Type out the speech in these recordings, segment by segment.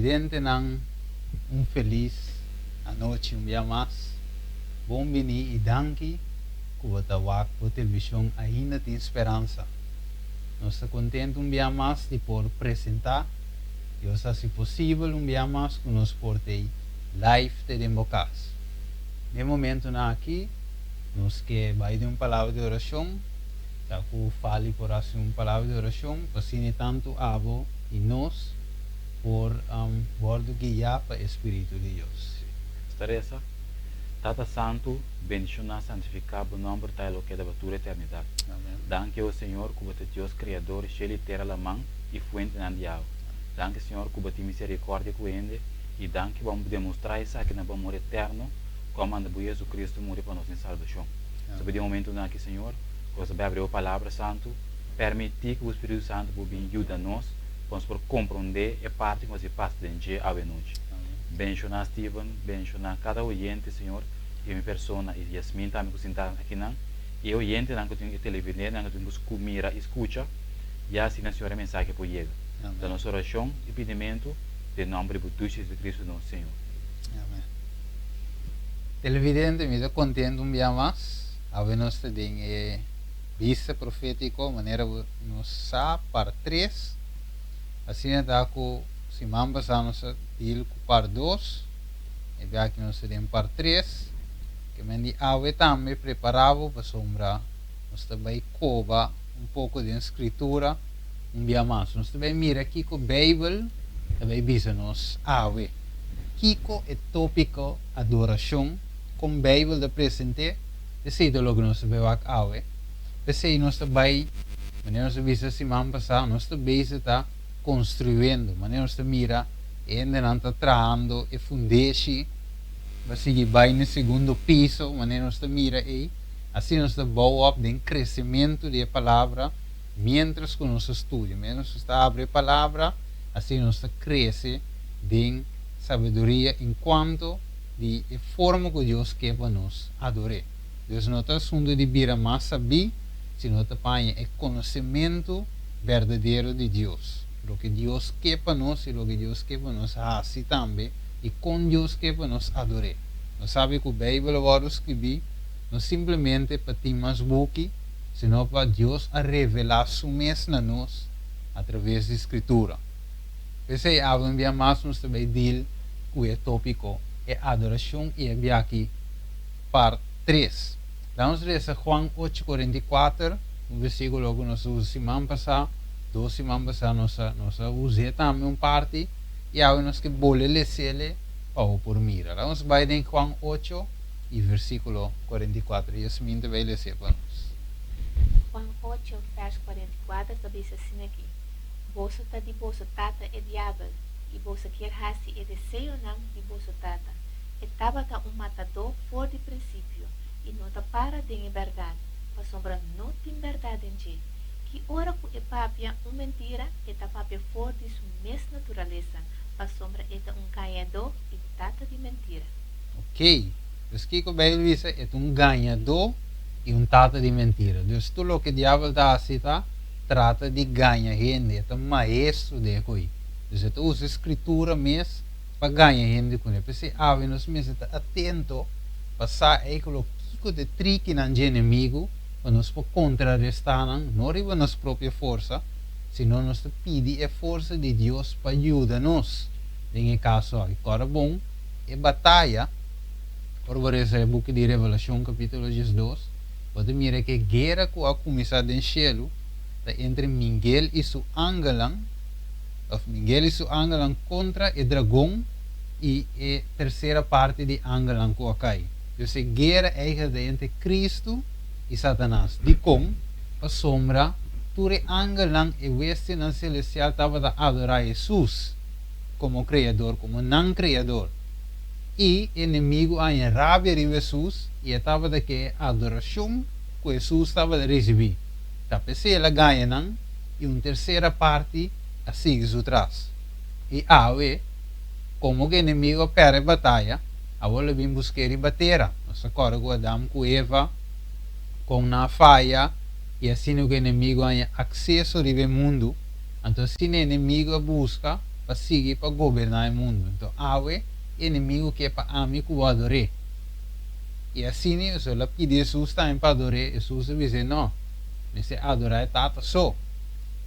televidente ng feliz anoche um dia mais. Bom venir e danke que você wak por televisão ainda tem esperança. Nós estamos contentes um dia mais de poder apresentar. E se possível um dia mais que nós portei live de Democas. No momento aqui, nós que vai de uma palavra de oração. Já que fale por assim uma palavra de oração, assim tanto abo e nós por bordo guiar para o Espírito de Deus. Teresa, Tata Santo, bendicionar, santificar o nome de que da tua eternidade. Amém. Danke ao Senhor, que você é Deus Criador, Ele terra la mão e fuente na diabo. Danke, Senhor, que você misericórdia com ele e danke vamos demonstrar isso aqui na amor eterno, como anda Jesus Cristo morreu para nós em salvação. Sobre o momento aqui, Senhor, você vai abrir a palavra santo, permitir que o Espírito Santo ajude a nós, vamos por compreender a parte que você passa dentro da noite. Bendicionar Steven, bendicionar cada oyente, Senhor, e minha persona, e Yasmin também que está aqui, e o oyente que tem televidente, que tem mira, escuta, e assim, Senhor, a mensagem que chega. Da nossa oração e pedimento, em nome de Jesus Cristo, nosso Senhor. Amém. Televidente, me estou contente um dia mais. Nós temos vista profético, maneira nos sa par 3. Assim está com se mambas a nossa deal com par 2. E bem aqui nós temos par 3. Que mendi ave também preparado para sombra. Nós também cova pouco de escritura um dia mais. Nós também mira aqui com a Bíblia, também bisa nos ave. Kiko é tópico adoração com a Bíblia da presente. Decido logo nós também vai ave. Pensei nós também, maneira nós bisa semana passada, nós também está construindo, maneira nós mira, ainda não está traando e fundeixe, vai seguir vai no segundo piso, maneira nós mira aí, assim nós boa up de crescimento da palavra, mientras que nós estuda, menos está abre a palavra, assim nós cresce de sabedoria enquanto de forma que Deus quer para nós adorar. Deus não está assunto de vir a mais saber, sino também é conhecimento verdadeiro de Deus. O que Deus quer para nós e o que Deus quer para nós assim também, e com Deus quer para nós adorar. Nós sabemos que a Bíblia vai escrever, não simplesmente para ter mais book, senão para Deus a revelar sua mesa a nós através da Escritura. Pensei, um dia mais nós também deal com o tópico é adoração e é aqui parte 3. Vamos ler Juan 8:44, um versículo que nós usamos semana passada, 2 semanas passadas nós usamos também parte, e agora nós que boleh ler para por mira. Vamos vai em Juan 8 e versículo 44, e Yasmin vai ler para nós. Juan 8, verso 44, diz assim aqui: Bolsa está de bolsa tata é diabo, e bolsa quer raci é desejo não de bolsa tata. Estava matador fora de princípio, e não está para de verdade, a sombra não tem verdade em ti. Que ora que é papia mentira, é papia fora de sua mesma natureza, a sombra é ganhador e tata de mentira. Ok, então que a Bíblia diz é ganhador e tata de mentira. Então tudo o que o diabo está assim, trata de ganhar gente, é maestro de coisa. Então ele usa a escritura mesmo para ganhar gente com ele. Porque nós mesmo está atento para saber aquilo que de trick não é inimigo, para nós contrarrestar, não é a nossa própria força, senão nós pedimos a força de Deus para ajudar-nos. Em caso, agora bom, é batalha, por exemplo, o book de Revelação, capítulo 2, pode mirar que a guerra que a começar no céu, entre Miguel e seu angelan, contra o dragão e a terceira parte de angelan que cai. Então, a guerra é entre Cristo e Satanás. De como a sombra, todo angelan e o na celestial estava a adorar Jesus como Criador, como não Criador. E o inimigo a rabia de Jesus e estava de que a adoração que Jesus estava a receber. Então, se ela ganha, e uma terceira parte a sigue atrás. E como o inimigo perde a batalha, agora vem buscar e bater. Nós agora guardamos com Eva, com na falha, e assim o inimigo tem acesso ao mundo. Então, se o inimigo busca, para seguir, para governar o mundo. Então, awe, inimigo que é para mim que eu adorei. E assim, eu só pedi Jesus também para adorar. Jesus disse, não, você adorar é tata só.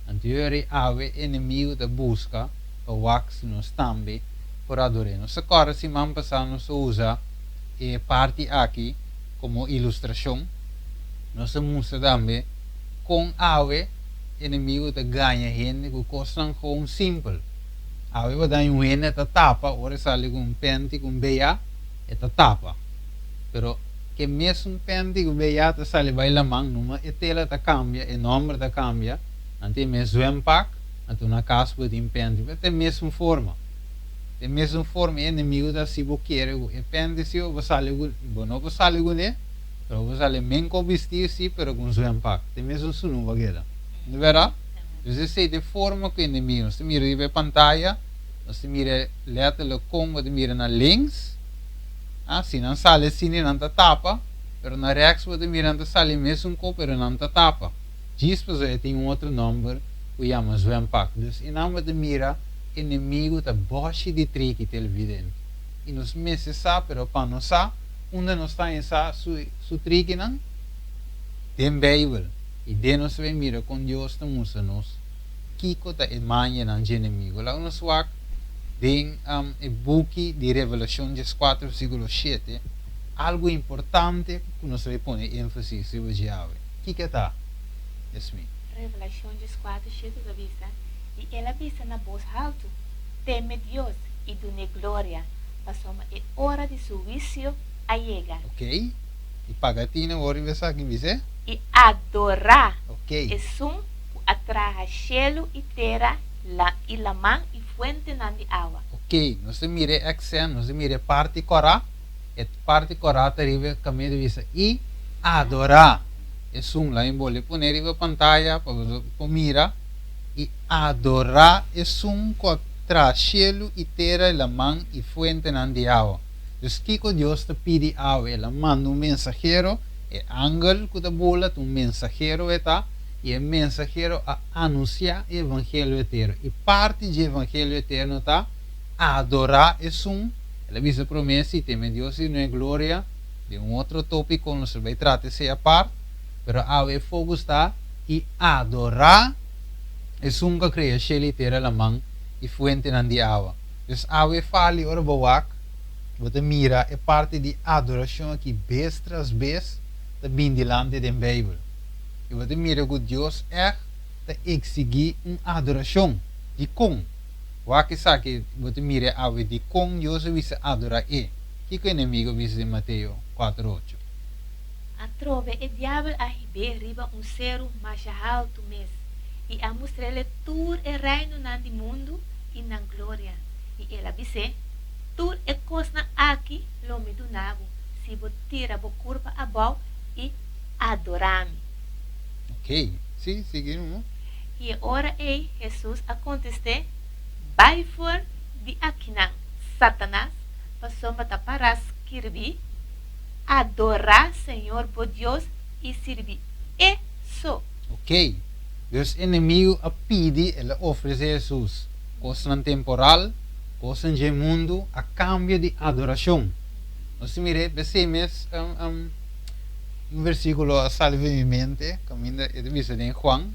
Então, eu awe, inimigo da busca, para wax nos também, por adorar. Nós agora, se vamos passar, nós usa a parte aqui, como ilustração. Nós mostra também, com awe, inimigo da ganha gente, que costa com simples. Awe vai dar um ene, é tapa, ora sai com pente, com beia, é tapa. Pero que mesmo pente com beia, tá sai vai la mão, numa etela tá cambia, o nome tá cambia, ante mesmo empak, ante na casa pode pente, tem mesmo forma. Tem mesmo forma, inimigo da se boqueira, e pente se eu vou sair com, bom, não vou sair com ele, pero vou sair menco vestir se, pero com o empak. Tem mesmo sunu vagueira. De verdade? Então, essa é de forma que o inimigo, você mira a pantalla, você mira letterlijk como você mira na links, se não sai assim, não está tapa, pero na rex você mira não sai mesmo com, pero não está tapa. Diz para você, tem outro número, que chama Zwempak. Então, e não você mira, inimigo está boche de trick televidente. E nos meses sabe, pero para não sabe, onde nós está em su trick não, tem Bible. E de nós vem mira com Deus estamos nos kiko ta imanya ng inimigo. Lá nos wak din e buki de Revelação 4 versículo 7 algo importante que nós vai pôr ênfase sobre Yahweh. Que tá? Yasmin. Revelação 4 7 avisa e ela avisa na voz alto teme Deus e dune glória passoma é hora de seu juízo a llega. Ok. E pagatina ora vai sa que dice? E adorar okay. É atraja cielo e terra e la man e fuente de água. Ok, nós mire accent, nós mire parte corá, e parte corá arriva caminho de vista e adorar. É lá em bolha, pôr na pantalla para mira e adorar é contra cielo e terra, la man e fuente de água. Então, que Deus te pede água, ela manda mensageiro. É ángel que da bola, um mensageiro está, e o mensageiro a anunciar o evangelho eterno. E parte do evangelho eterno está adorar ela diz a promessa e teme Deus e não é glória, de outro tópico, não se vai tratar essa parte, mas o fogo está e adorar que cria céu e terra la mão e fuente de água. Então, a fala ora boak, você mira, é parte de adoração aqui, vez tras vez, bem delante da Bíblia. E você mira que Deus é de exigir uma adoração de com. O que sabe que você mira a de com Deus visa adorar e. Que o inimigo visa em Mateus 4:8. A trove e diabo a riba ser mais alto mês e a mostrar-lhe todo o reino do mundo e na glória. E ela disse, tudo é coisa aqui, lome do nago, se você tira a curva abaixo e adorar-me. Ok, sim, seguimos. E ora ei, Jesus acontece, vai for de Aquinan, Satanás, passou a para escrever, adorar Senhor por Deus e servir. É só. Ok, Deus inimigo a pedir, ele oferece a Jesus, coisa temporal, coisa de mundo, a cambio de adoração. Nós mire, becemos um versículo a salve em mente, como é diviso em Juan.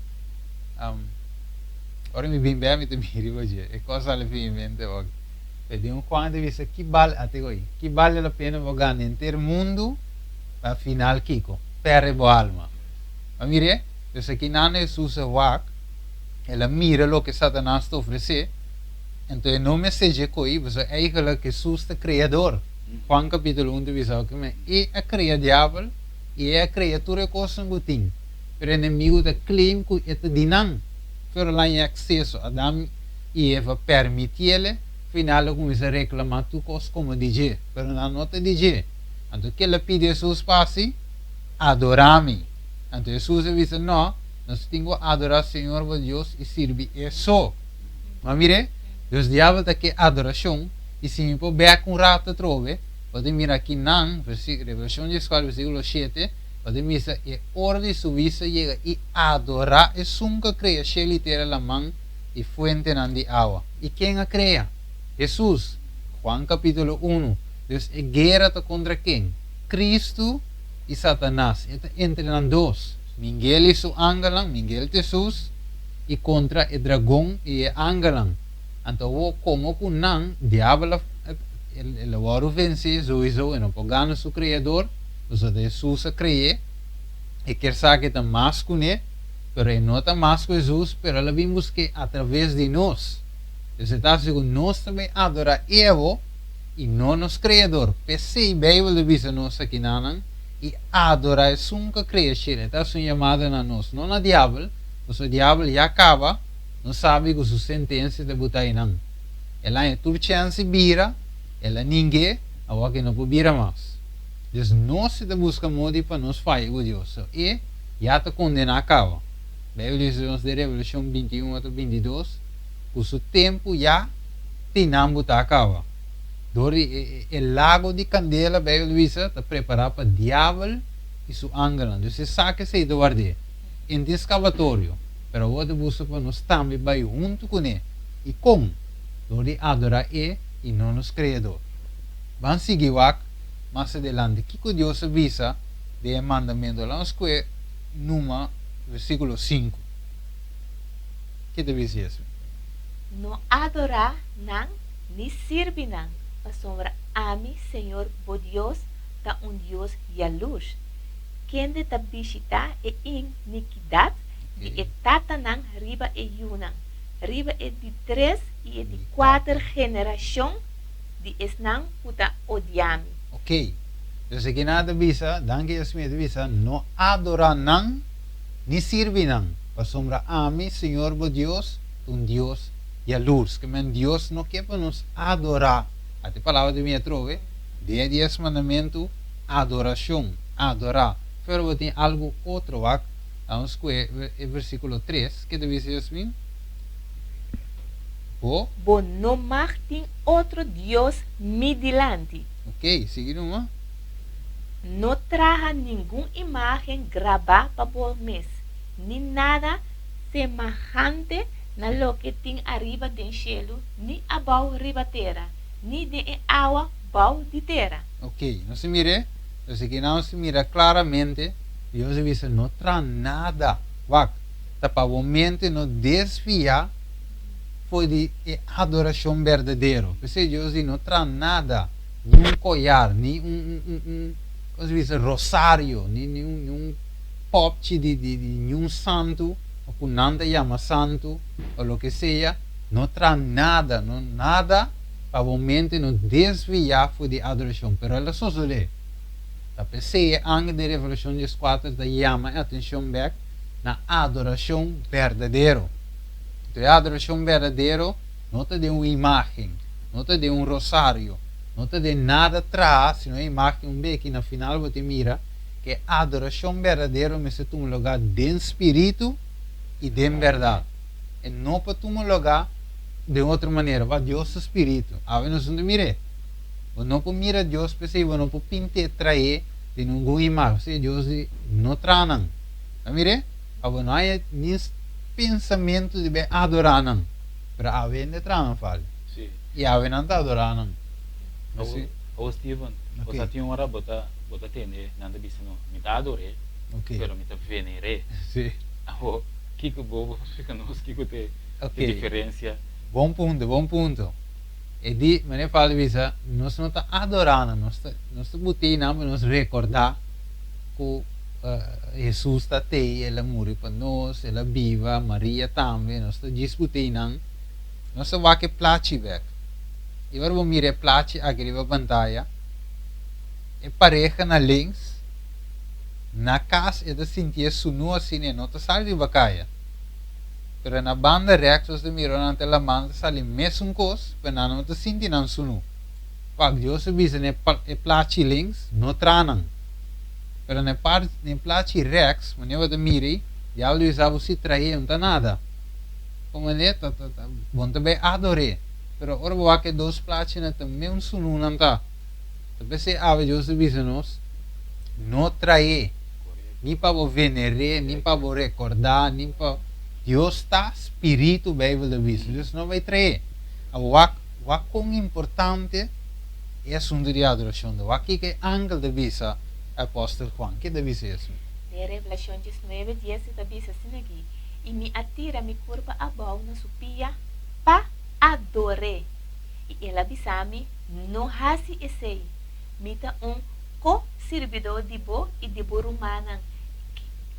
Ora me bem bem me miri hoje, é coisa salve em mente hoje. Pedi Juan diviso que vale até hoje, que vale a pena ganhar inteiro mundo, para final kiko, perde boa alma. Mas mire, então aqui não Jesus wak, ela mira o que Satanás te oferece, então não me seja coi, você é eigenlijk Jesus o Criador. Juan capítulo 1 divisão que me e a cria diabo e a criatura coisa que tem. Pero o inimigo da claim que é dinan. Pero lá em acesso Adão e Eva permitir-lhe, final começa a reclamar tu coisa como DJ, pero não nota DJ. Então que ela pede Jesus passe, adorar-me. Então Jesus disse não, nós temos que adorar o Senhor Deus e servir isso. Mas mire, Deus diabo está que adoração e se me pôr bem com rato trove, pode mirar aqui não, Revelação 4 versículo 7, pode mirar é hora de subir chega e adorar é que cria céu e terra la mão y fuente de agua. ¿Y quién a crea? Jesús. Juan capítulo 1. Dus guerra contra quién? Cristo y Satanás. Entre los dos. Miguel y su ángel, Miguel Jesús, y contra el dragón y el ángel. Entonces, como con nan, diablo, el waro vence, sowieso, y no puede ganar su creador, pues Jesús cree, y quiere saber que más con él, pero él no está más con Jesús, pero él vimos que a través de nos. Entonces, está según nos também adora Evo, y no nos creador. Pensei, Bíblia diz nos aqui nanan, e adorar é nunca crescer. Está sua chamada na nós, não na diabo. O diabo já acaba, não sabe que sua sentença de botar não. Ela é tudo chance vira, ela ninguém, agora que não pode virar mais. Então nós te busca modo para nos falhar com Deus. E já te condena acaba. Bíblia diz nos de Revolução 21 até 22, o seu tempo já tem não botar acaba. O lago de Candela, a Bíblia diz, está preparado para o diabo e seu ángel. Então, você sabe que você deve guardar em escavatório, mas o outro busca para nós também vai junto com ele. E como? Dori adorar ele e não nos criador. Vamos seguir mais adelante. O que Deus avisa de mandamento? Vamos ver no versículo 5. O que diz isso? No adorar não, ni servir não. Sombra a mim, Senhor, bo Deus, da Deus e a luz. Quem de ta visita e iniquidade, de etata não riba e yuna. Riba e de 3 e de 4 geração, de esnang puta odiami. Ok. Então aqui nada visa, danke Yasmin visa, no adorar não, ni servir não. Sombra a mim, Senhor, bo Deus, Deus e a luz. Que Deus não quer para nos adorar. A palavra de minha trove, 10 mandamentos, adoração, adorar. Pero tem algo outro, vamos ver o versículo 3, que deve ser assim. Bo não tem outro Deus me dilante. Ok, seguimos. Não traga nenhuma imagem gravada para por mês, nem nada semejante na lo que tem arriba do cielo, nem abaixo riba terra. Ni de agua bau de terra. Ok, não se mire. Então aqui não se mira claramente. Deus diz não traz nada. Para o mente não desviar foi de adoração verdadeira. Porque Deus diz não traz nada. Nem collar, nem como se diz, rosário, nem pote de nenhum santo, ou que nada chama santo, ou o que seja. Não traz nada, não nada. Para o mente não desviar foi de adoração, mas ela só se lê. A pessoa, antes da Revolução 14, da chama a atenção back na adoração verdadeira. Então, a adoração verdadeira não te dá uma imagem, não te dá rosário, não te dá nada atrás, senão a imagem que no final você mira que a adoração verdadeira me se toma lugar de espírito e de verdade. E não para tomar lugar de outra maneira, vai Deus Espírito. A nós não mire. Não pode mirar Deus, porque não pode pintar trair de nenhuma imagem. Deus não traz não. A mire? A não há nem pensamento de adorar não. Mas a não traz não fala. E a não está adorar não. O Steven, você tinha uma hora bota tende, nada bisa no, me dá adoré, pero me dá venere. Sim. O que bobo fica nos que te diferença. Bom ponto. E di, me ne fala visa, nós não está adorando, nós está botando para nos recordar que Jesus está aí, ele morreu para nós, ele viva, Maria também, nós está disputando, nós está vai que placi weg. E agora vamos mirar placi aqui na pantalla, e pareja na links, na casa é de sentir sunu assim, não está saindo de bacaia. Pero na banda reactos de miro na telamang sali mesmo cos, penano te sinti nan sunu. Pag Dios bisa ne placi links, no tranang. Pero ne placi reacts, maneva de miri, diablo usava si trair não tá nada. Como ne bom também adore. Pero ora boa que dois placi na também um sunu não tá. Também se ave Dios bisa nos no trair. Ni para venerar, ni para recordar, ni para Deus está espírito Bíblia da vista. Deus não vai trazer. O quão importante é assunto de adoração. O que é ângulo da vista, apóstolo Juan? Que deve ser isso? De Revelação 19:10 da vista assim aqui. E me atira me curva a bal na supia pa adore. E ela avisa-me, não hasi esse. Mita co-servidor de bo e de bo romana.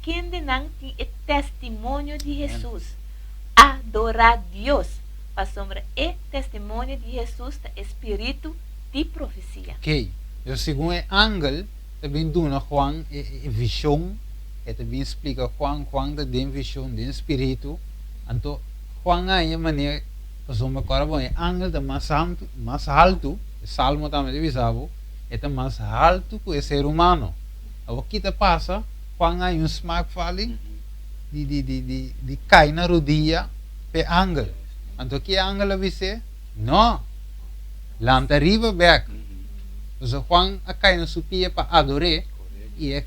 Quem denang tem o testemunho de Jesus. Adorar Deus. Para sombra é testemunho de Jesus, da espírito de profecia. Ok. O segundo é ângulo, também dona Juan é visão, e também explica Juan tem visão, tem espírito. Então, Juan é a maneira, para sombra agora bom, é ângulo da mais alto, o Salmo também avisava, é mais alto que o ser humano. O que passa, Juan é smaak fali, de cair na rodilha, per ângulo. Então, que ângulo é você? Não. Lanta arriba back. Então, Juan cai na supia para adorar. E é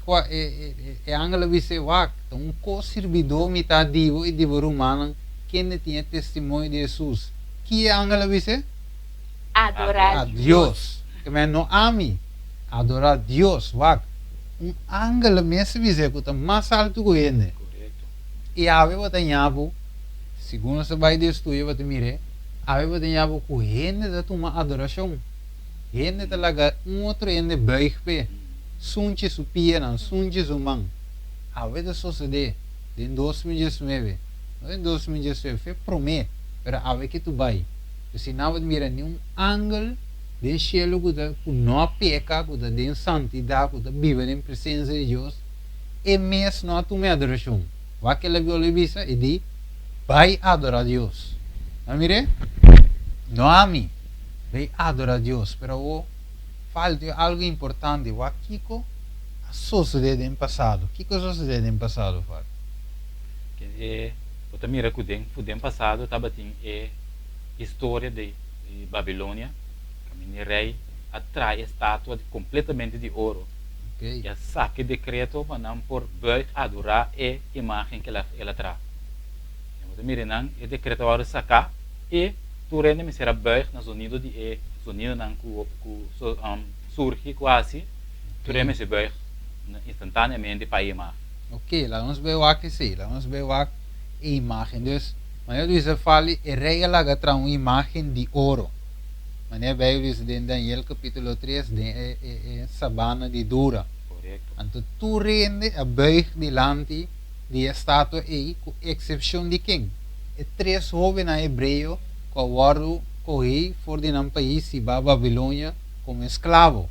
ângulo é você wak. Então, co-servidor mitad divo e divo romano, quem tinha testemunho de Jesus. Que é ângulo é você? Adorar A Deus. Que não ame. Adorar Deus. Wak. Ângulo mesmo você que está mais alto que ele. E a ave vai ter segundo você vai destruir, vai te mirar, a ave vai ter que ele da tua adoração. Ele talaga outro ele buig sunche supia não sunche sumang. A ave da suceder em 2019. Não em 2019 foi promete, para a ave que tu vai. Se não vai mirar nenhum ângulo de cielo que não peca, que tem santidade, que vive em presença de Deus, e mesmo não a tua adoração. Vai que ela viu visa e diz, vai adorar Deus. Não mire? Não a mim. Vai adorar Deus. Pero o falta algo importante. O Kiko sucedeu no passado. O que sucedeu no passado, Fábio? Você mira que no passado estava a história de Babilônia. O rei atrai a estátua completamente de ouro. Okay. E a saque decreto para não por buig adorar a imagem que ela traz. Então, mire não, o decreto agora sacar e tu rende me será buig no sonido de sonido não surge quase, tu rende se buig instantaneamente para a imagem. Ok, lá vamos ver o que sim, lá vamos ver a imagem. Então, mas eu disse fale, o rei ela traz uma imagem de ouro. Mas a Bíblia diz em Daniel capítulo 3 de sabana de dura. Correto. Então tu rende a buig delante de estátua e com exceção de quem? E três jovens hebreus que foram correr fora de um país e para Babilônia como escravo.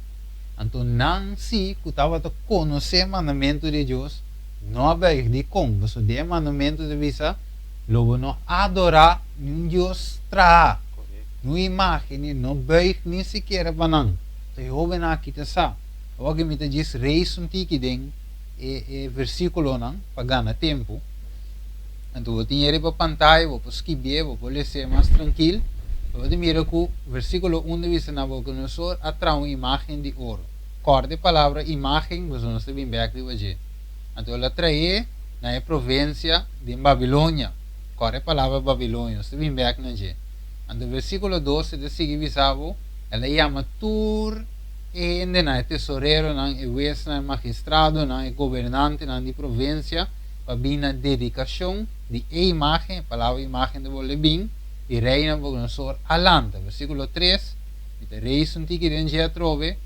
Então não se que estava a conhecer o mandamento de Deus, não buig de como, mas o mandamento de visa, logo não adorar um Deus tra. No imagem, não buig nem sequer para não. Então, jovem aqui está. O que me diz, reis um tiki den, versículo não, para ganhar tempo. Então, vou ter para pantalla, vou escrever, vou ler mais tranquilo. Vou mirar que o versículo 1 de vista Nabucodonosor atrai uma imagem de ouro. Corda a palavra imagem, você não está bem back de hoje. Então, ela atrai na província de Babilônia. Corda a palavra Babilônia, está bem back na gente. No versículo 12 de seguir visavo, ela chama tur e na tesoreiro, na juez, na magistrado, na governante, na de província, para vir na dedicação de imagem, a palavra imagem de Bolebim, e reina Nabucodonosor alanta. Versículo 3, o rei sunti den já trove,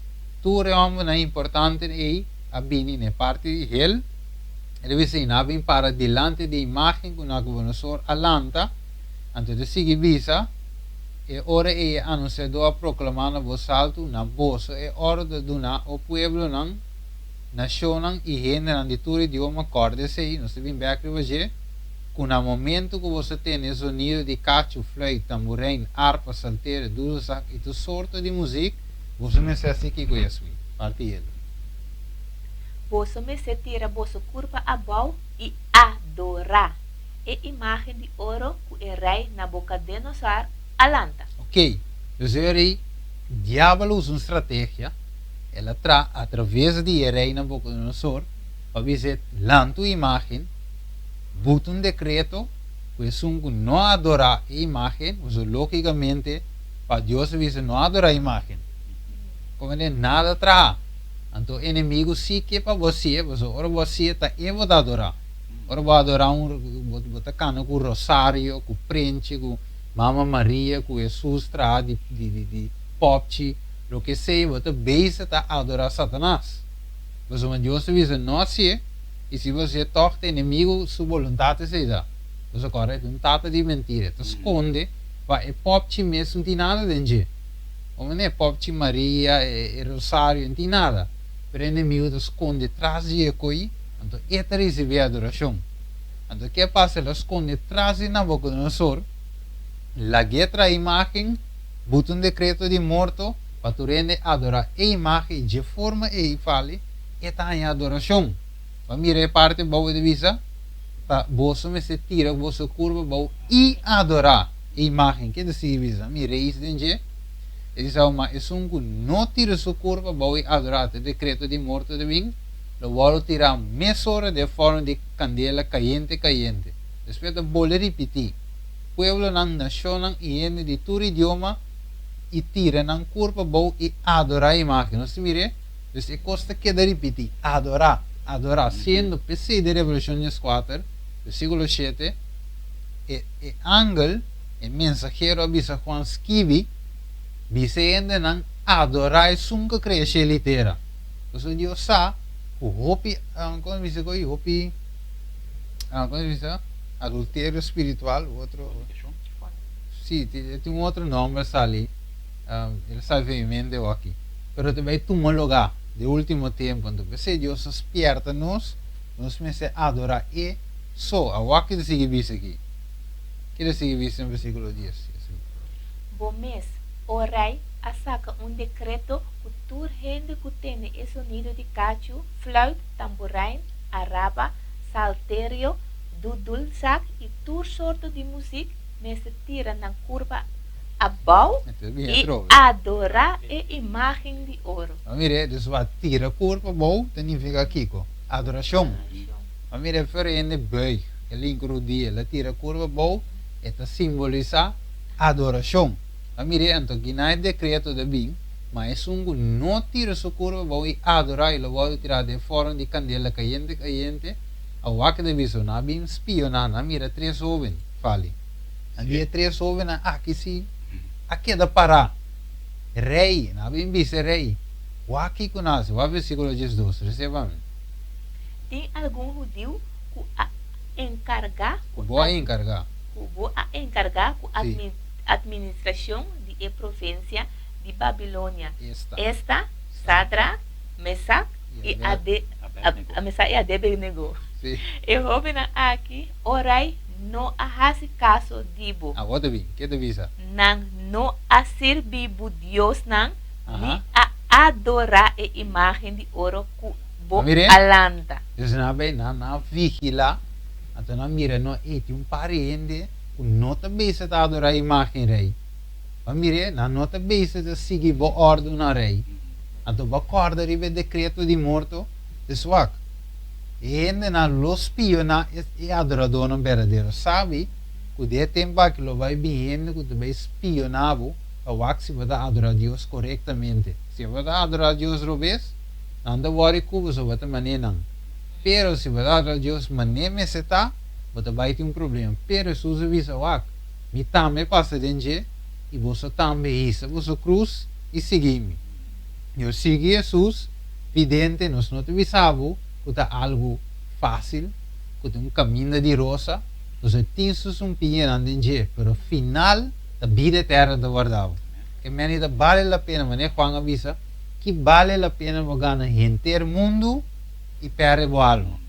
tu realmente na importante e a bini na parte de ele, ele vai ser para delante de imagem que Nabucodonosor alanta, antes de seguir visa, e ora é anunciado a proclamar na voz alta na voz é hora de donar ao povo não nação e gênero de todo idioma acorde-se não se vem bem aqui hoje com o momento que você tem o sonido de cacho, flauta, tamborim, harpa, salteira, dulce e toda sorte de música você me se assim que conhece parte ele você me se tira vossa curva a bal e adorar a imagem de ouro que o rei Nabucodonosor alanta. Ok, o diabo usa uma estratégia, ela traz através de rei Nabucodonosor, para dizer, lança a imagem, bota um decreto, pues no adorar a imagen, pues lógicamente para Dios dice no adorar a imagen. Como nada atrás. Então, inimigo sim que para você, ora você está evo de adorar. Ora vai adorar você cana com rosário, com prente, com Mama Maria, com Jesus traz de popchi, o que seja, você beisa está adorar Satanás. Mas Deus diz não assim, e se você toca inimigo, sua vontade se dá. Você corre um tata de mentira, te esconde, vai popchi mesmo não tem nada dentro. Como não é popchi Maria, e rosário, não tem nada. Pero o inimigo te esconde atrás de ele, então esta recebe a adoração. Então o que passa? Ele esconde atrás de Nabucodonosor, la guetra imagem, bota decreto de morto, para tu rende adorar a imagem de forma e fale, esta é a adoração. Para mim, parte boa de vista, você me se tira, você curva, boa e adorar a imagem, que decide visa, me reis dentro. Ele diz, mas não tira sua curva, vai adorar o decreto de morte de vinho, lo vou tirar mesora de forma de candela caliente. Depois vou repetir. Pueblo ng nación e de todo idioma e tira ng curva, vou e adorar a imagem. Não se mire? Então, costa que de repetir. Adorar. Sendo PC de Revoluciones 4, versículo 7, e ángel, e mensageiro avisa Juan escreve, dizendo não adorar sunca creche litera. Então Deus sabe o hopi, como diz que hopi, como diz adultério espiritual, outro, sim, tem outro nome ali, ele sabe em mente aqui. Pero também toma lugar de último tempo, então se Deus despierta nos começa a adorar e só a aqui de seguir isso aqui. Que de seguir isso no versículo 10. Bom mês. O rei saca decreto que toda gente que tem o sonido de cacho, flauta, tamborim, araba, saltério, dudulsac e toda sorte de música, mas se tira na curva abaixo e adorar a imagem de ouro. Mire, dus wat tira curva abaixo, significa Kiko, adoração. Mire, diferente buig, que linker dia, ela tira curva abaixo, eta simboliza adoração. Mire, então, que não é decreto de bem, mas não tira sua curva, vai adorar, ele vai tirar de fora de candela caliente, a vaca de viso, não bem espionar, não mira 3 jovens, fale. Havia 3 jovens, aqui sim, aqui é da Pará, rei, não bem visto rei, o aqui conhece, o versículo 12, recebamos. Tem algum judeu que encargar, vou encargar com administração de província de Babilônia. Esta Sadra, Mesac e Abednego. E jovem aqui, orai não hace caso dibo. What bem? Que devisa? Não a servir o Deus nem a adorar a imagem de ouro que bo alanta. Então não bem, não vigila. Então não mira, não tem parente. Não te beisa de adorar a imagem rei. Mas mire, não te beisa de seguir a ordem na rei. Então, a corda ribe decreto de morto de swak. E ainda na los piona e adorador não verdadeiro. Sabe, que de tempo que lo vai bem, que tu vai espionado, a wak se vai adorar a Deus corretamente. Se vai adorar a Deus robes, não te worry que você vai maneira. Pero se vai adorar a Deus maneira se tá, você vai ter problema. Pero se você visa wak, me também passa dentro e você também isso, você cruz e seguir-me. Eu segui Jesus, vidente, nós não te visava que é algo fácil, que é caminho de rosa, nós temos pinha dentro, pero final da vida eterna da guardava. Que menina vale a pena, mas Juan avisa que vale a pena ganhar inteiro mundo e perder o alma.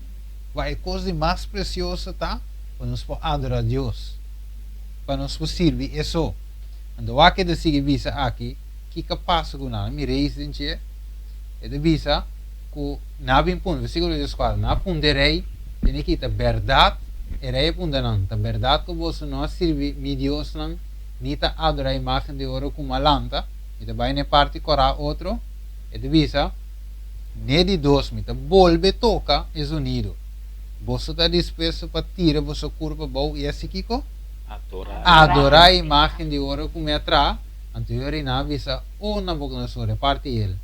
Vai coisa mais preciosa tá para nós adorar a Deus, para nós servir isso. Então aqui de seguir visa aqui que capaz com nada me reis dentro é de visa que na bem ponto versículo 14 na ponto de rei tem que ter verdade e rei ponto não a verdade que você não servir mi Deus não nem tá adorar a imagem de ouro como alanta e também na parte cora outro é de visa nem de dois me tá volve toca é sonido você está disposto para tirar você curva boa e assim Kiko? Adorar a imagem de ouro como é atrás, anterior na visa ou na boca na sua parte ele.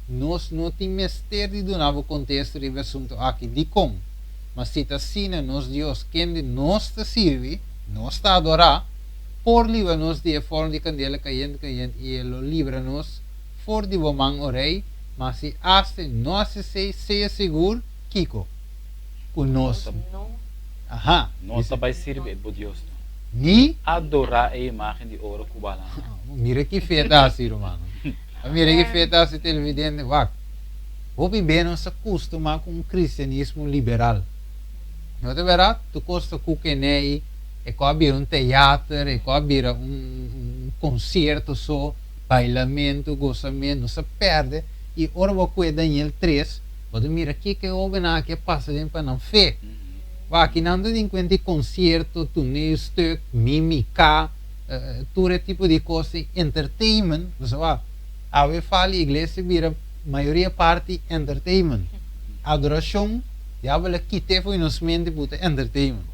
Nós não temos mistério do novo contexto de assunto aqui de como, mas se está assim, nós Deus quem nós está serve, nós está adorar, por livra nós de forma de candela caindo e ele livra nós for de bomang orei, mas se aste nós se seja seguro, Kiko, conosco. Aha. Nós vai servir por Deus. Ni Adorar a imagem de ouro cubana. Mira que feita assim, romano. Mira que feita assim, televidente. Vou viver nossa costuma com o cristianismo liberal. Não é verdade? Tu costa com que nem é que abrir teatro, é que abrir concerto só, bailamento, gozamento, não se perde. E ora vou com Daniel 3, vou mira aqui que houve na que passa dentro para não fé. Aqui não tem conta concerto, toneelstuk, mímica, todo tipo de coisa, entertainment. Você vai, a fala igreja vira maioria parte entertainment. Adoração, já vai aqui te foi nos mente puta entertainment.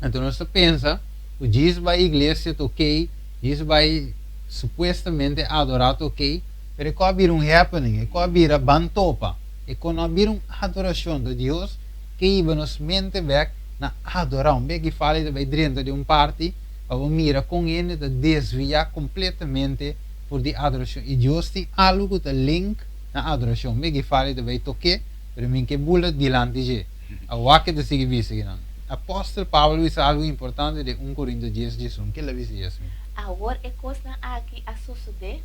Então você pensa, o diz vai igreja toquei, diz vai supostamente adorar toquei, mas é que vir happening, é que vir bantopa, é que não vir adoração de Deus. Que iba nos mente weg na adorar um que fala de dentro de party para mira com ele de desviar completamente por de adoração e Deus tem algo de link na adoração que fala de toque para mim que bula dilante de a waque de seguir vista que não apóstolo Paulo diz algo importante de 1 Coríntios 10:11 que ele diz assim agora é coisa aqui a suceder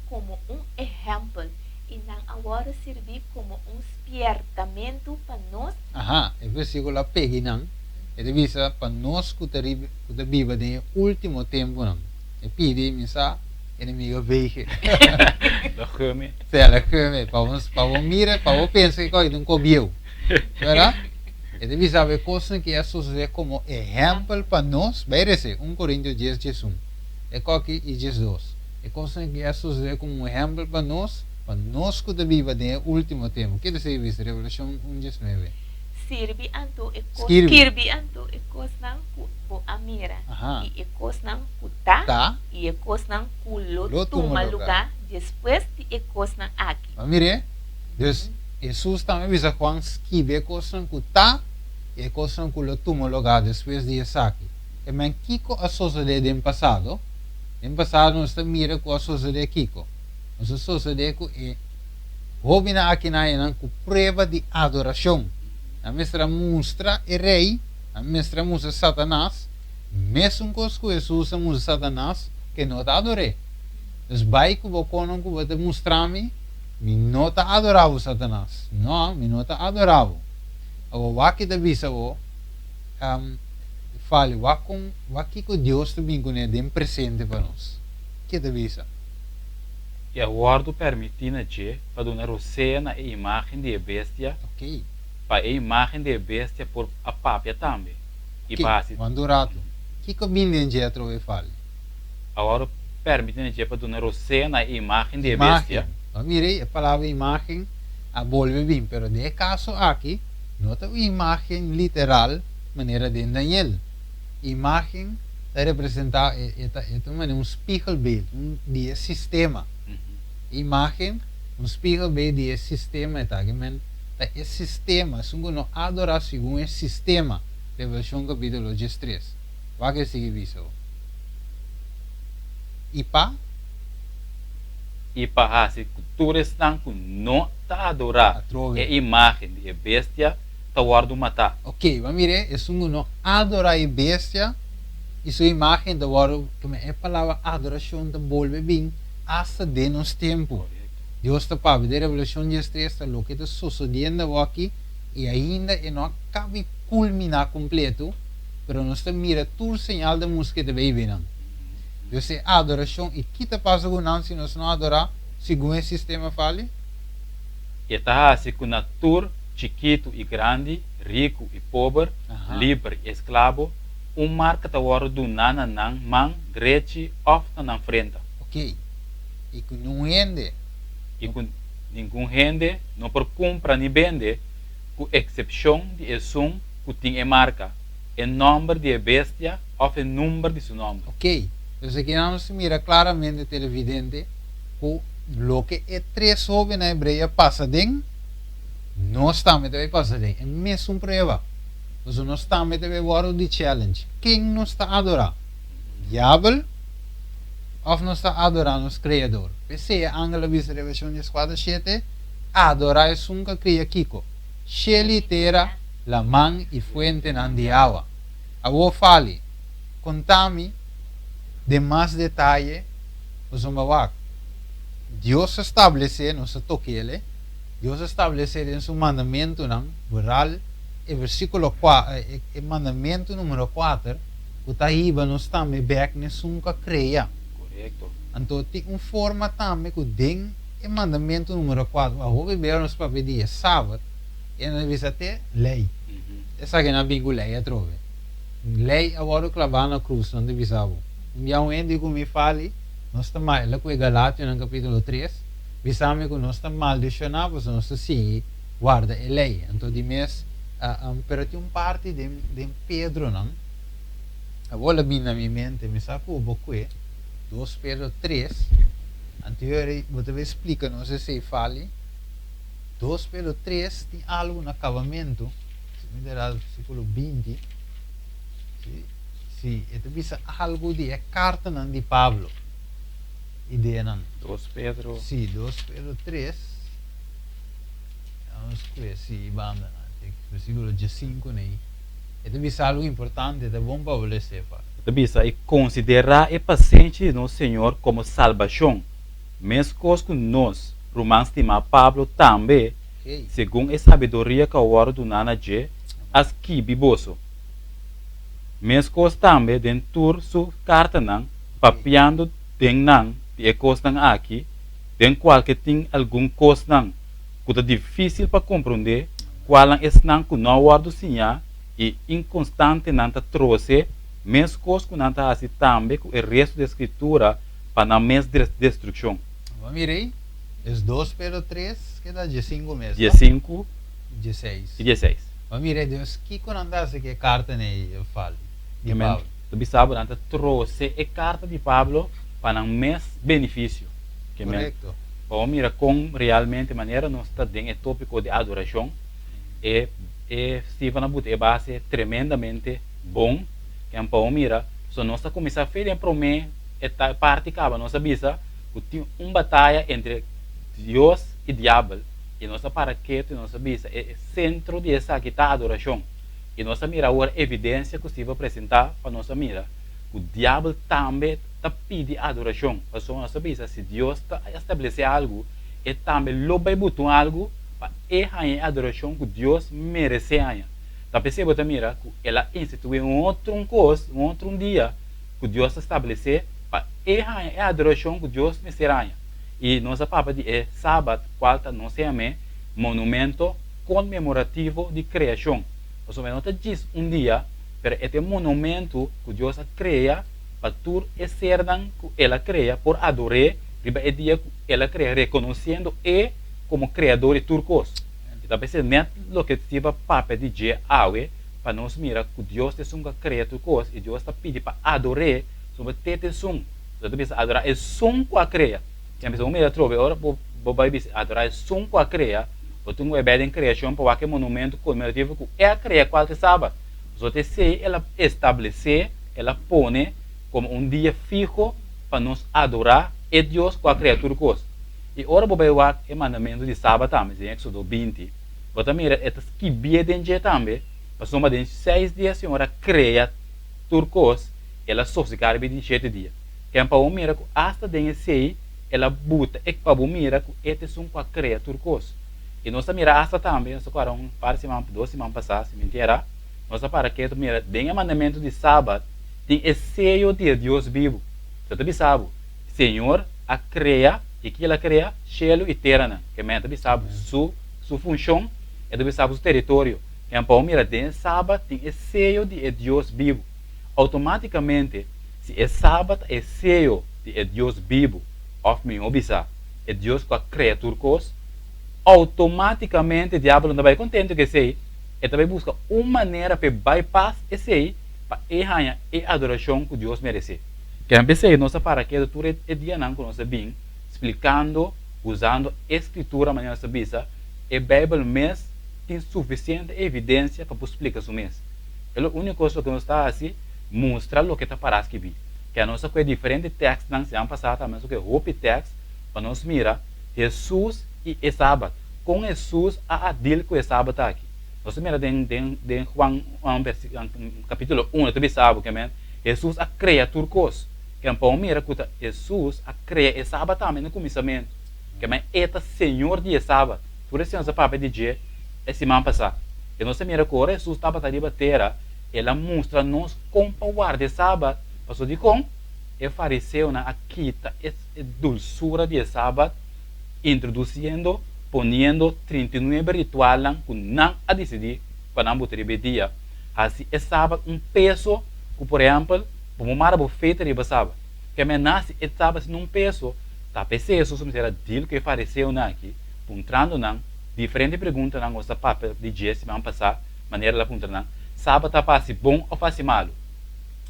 como exemplo e não agora servir como despertamento para nós. Aha, o versículo pega não. Ele diz para nós que viva no último tempo não. E pede misa inimigo veige. La geme. La geme, para mira, para pensar que coi não cobiu. Verdade? Ele diz a coisa que é suceder como exemplo para nós. Veja 1 Coríntios 10:11. É aqui e 10:12. É coisa que é suceder como exemplo para nós que viva no último tempo. Que diz isso? Revelação 1:19. Sirvi anto e coisa ku amira. E coisa ku tá. E coisa ku toma lugar depois de coisa aqui. Mire, Deus, Jesus também diz a Juan escreve coisa ku tá e coisa ku toma lugar depois de aqui. E men Kiko a suceder no passado. No passado nós mira com a suceder Kiko. Nós suceder com e houve na aqui na com prova de adoração. A mestra mostra o rei, a mestra mostra Satanás, mesmo com os que Jesus mostra Satanás, que não está adorando. Então, vai que vou mostrar-me, não está adorando Satanás. Não, não está adorando. Agora, o que da visa, fale, o que Deus também é presente para nós. O que da visa? E agora permitindo para donar o cena a imagem de bestia. Ok. Para a imagem de bestia por a pápia também. E para Mandurato. Que combina de outro fale? Agora permitindo para donar o cena a imagem de bestia. Mire, a palavra imagem a volve bem, pero de caso aqui não tem imagem literal maneira de Daniel. Imagem representa um spiegelbeeld, de sistema. Imagem, spiegelbeeld de sistema, tá? Esse sistema, sungguh não adorar segundo esse sistema. Revelação capítulo 3. Vai que seguir isso. Ipa, se cultura estão com não tá adorar a imagem de bestia, tá guardo matar. Ok, vamos ver, é sungguh não adorar a bestia, e sua imagem da guardo, como é a palavra adoração da volve bem, hasta de nos tempo. Deus está para ver a Revelação 3 está o que está sucedendo aqui e ainda não acaba de culminar completo, mas nós estamos mira todo o sinal da música que vai vir. Então, é adoração e que está passando com se nós não adorar, segundo o sistema fale? E está assim com a tour chiquito e grande, rico e pobre, livre e escravo, marca está agora do nana nan man, grete, ofta na frente. Ok. E que não rende. E com nenhum rende, não por compra nem vende, com exceção de Esum que tem a marca, o nome de bestia ou o número de seu nome. Ok. Então aqui não se mira claramente televidente que lo que é 3 jovens na Hebreia passa dentro, não está me deve passar dentro. É mesmo prova. Mas não está me deve agora de challenge. Quem não está a adorar? Diabo ou não está a adorar nos Criador? Pensei a Angela Vista Revelation 4:7 adorar é nunca cria Kiko. Sheli terra, la man e fuente de água. A vou fale, contame de mais detalhe, os homens. Deus estabelece, não se toque ele, Deus estabelece em seu mandamento, não, moral, e versículo 4, e mandamento número 4, o Taíba não está me back, nem nunca creia. Correto. Então, tem uma forma também que tem o mandamento número 4, a roupa bem nos papéis de sábado, e não visa até lei. Essa que não é bem lei, trove. Lei agora clavar na cruz, não deve saber. E há um ende que me fale, nós estamos mal, lá com o Galátia, no capítulo 3, visamos que nós estamos maldicionados, nós estamos guarda a lei. Então, de mês, pero tem uma parte de Pedro, não? Agora, bem na minha mente, me sabe o bocuê, 2 Pedro 3, anterior, vou explicar, não sei se fale, 2 Pedro 3 tem algo no acabamento, se me der o versículo 20, sim, ito bisa algo de carta não de Pablo, ideia não. 2 Pedro. Sim, 2 Pedro 3, vamos ver se banda, versículo 5, né? Ito bisa algo importante, é bom para você sepa. Bisa e considerar e paciente no Senhor como salvação, mesmo que nós, Romanos estima Pablo também, Okay. segundo a sabedoria que o word do nana je, as que biboso. Mesmo também dentro su carta não, papiando den não, de ecos não aqui, den qualquer tem algum coisa não, que é difícil para compreender, qual é não que não word do Senhor e inconstante não te trouxe, mesmo que não te assim também com o resto da escritura para não mais destruição. Vamos aí, é 2 Pedro 3, que dá 5 meses. Dia 5 e 16. e 16. Vamos aí, Deus, que quando andasse que carta né eu falo. De Amen. Pablo. Tu bisa não trouxe a carta de Pablo para um mais benefício. Correto. Para mira como realmente maneira nós está dentro do tópico de adoração e se vai na botar é base tremendamente bom. Que para mira só nós está começar a fazer para mim esta parte acaba nós bisa que tem uma batalha entre Deus e diabo e nós para que nós bisa é centro dessa que está adoração. E nós mira agora evidência que se vai apresentar para nós mira que o diabo também está pedindo adoração. Para nós saber se Deus está estabelecer algo, e também logo vai botar algo para a adoração que Deus merece. Está percebendo mira que ela instituiu outro coisa, outro dia que Deus estabelecer para a adoração que Deus merece. E nossa papa de sábado, quarta, não sei monumento comemorativo de criação. Ou não diz dia, mas é um monumento que Deus cria para tudo e ser que ela cria por adorar, é dia que ela cria reconhecendo e como criador de turcos. Então, percebendo o que tive papel de dia para nós mirar que Deus é um criador turcos e Deus está pedindo para adorar sobre ter som. Então, adorar é som que a cria. Tem pessoa que trova agora vou adorar é som que a cria. Porque não é bem em criação para aquele monumento comemorativo que é criar qualquer sábado. Só te sei ela estabelecer, ela põe como um dia fijo para nos adorar e Deus com a criatura coisa. E agora vou ver o mandamento de sábado também, em Éxodo 20. Mas também é que bem de também, para soma de 6 dias a senhora cria turcos, ela só se carrega de 7 dias. Que é para o mira que hasta de 6 ela buta e para o mira que este são com a cria turcos. E nós mira hasta também, nós agora para semana 2 semanas passadas, mentira. Nós para que mira, bem o mandamento de sábado, tem o seio de Deus vivo. Você também sabe, Senhor a cria e que ela cria céu e terra, que é também sabe sua função é também sabe o território. Que para mira tem sábado tem o seio de Deus vivo. Automaticamente, se é sábado é seio de Deus vivo, of me obisa, é Deus com a criatura automaticamente o diabo não vai contente que sei e também busca uma maneira para bypass esse aí, para errar a adoração que Deus merece. Que a pensei, nossa paraquedas, tudo é dia não, com nossa bem, explicando, usando a escritura, maneira de bisa, e a Bíblia mesmo tem suficiente evidência para explicar isso mesmo. É a única coisa que nós está assim, mostrar o que está para que vi. Que a nossa coisa diferente texto não se han passado também, só que roupa texto, para nós mira, Jesus e o sábado. Com Jesus a adil com o sábado aqui. Nós mira em Juan capítulo 1, tu sabe que é Jesus a criatura coisa. Que é um mira que Jesus a cria o sábado também no começamento. Que é Senhor de sábado. Por isso nós papel de dia esse ano passado. E nós mira que Jesus estava ali batera, ela mostra nos como guardar sábado. Passou de com o fariseu na quita a dulçura de sábado, introduzindo, ponendo 39 rituais que não a decidir para não botar dia. Assim, é sábado peso que, por exemplo, como marabu feita de sábado. Que me nasce é sábado num peso, tá pensando isso como será dilo que fariseu na aqui, entrando na diferente pergunta na nossa papel de dia semana passada, maneira lá punta na sábado tá faz bom ou faz malo.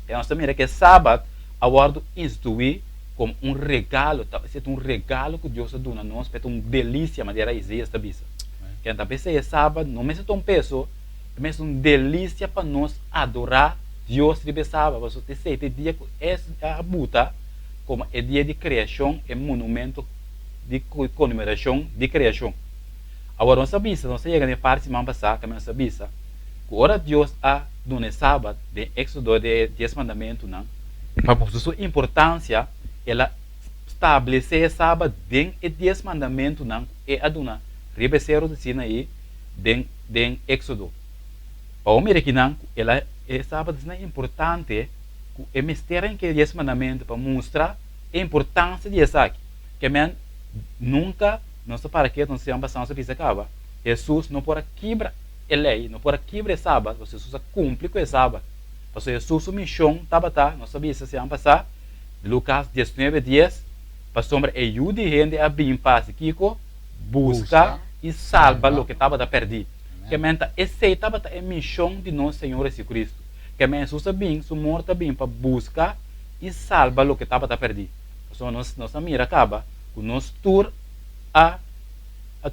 E nós também que sábado agora instituir como um regalo, tá? É um regalo que Deus dá a nós, é uma delícia, maneira Isaías está bisa. Que então pensei sábado não é tão peso, mas uma delícia para nós adorar Deus de sábado. Você sei que dia é a buta como é dia de criação, é monumento de comemoração de criação. Agora nós sabemos, nós chegamos na parte semana passada, que nós sabemos, que ora Deus a no sábado de Éxodo de 10 mandamentos, não? Mas por sua importância, ela estabelecer sábado dentro de 10 mandamentos, não? E a dona ribeceiro de Sinaí dentro de Éxodo. Para o que não, ela é sábado é importante, é mistério em que 10 mandamentos para mostrar a importância de essa aqui. Que nunca, não sei para que, não sei se você acaba. Jesus não pode quebrar a lei, não pode quebrar o sábado, você Jesus cumpre com o sábado. Porque Jesus, a missão, não sabia se você passar, Lucas 19:10, para sombra ajuda a gente a bem paz, Kiko, busca e salva o que estava a perder. Que essa estava a missão de nosso Senhor Jesus Cristo. Que Jesus bem, sua morte bem para buscar e salva o que estava a perder. Então, nossa mira acaba com nosso tour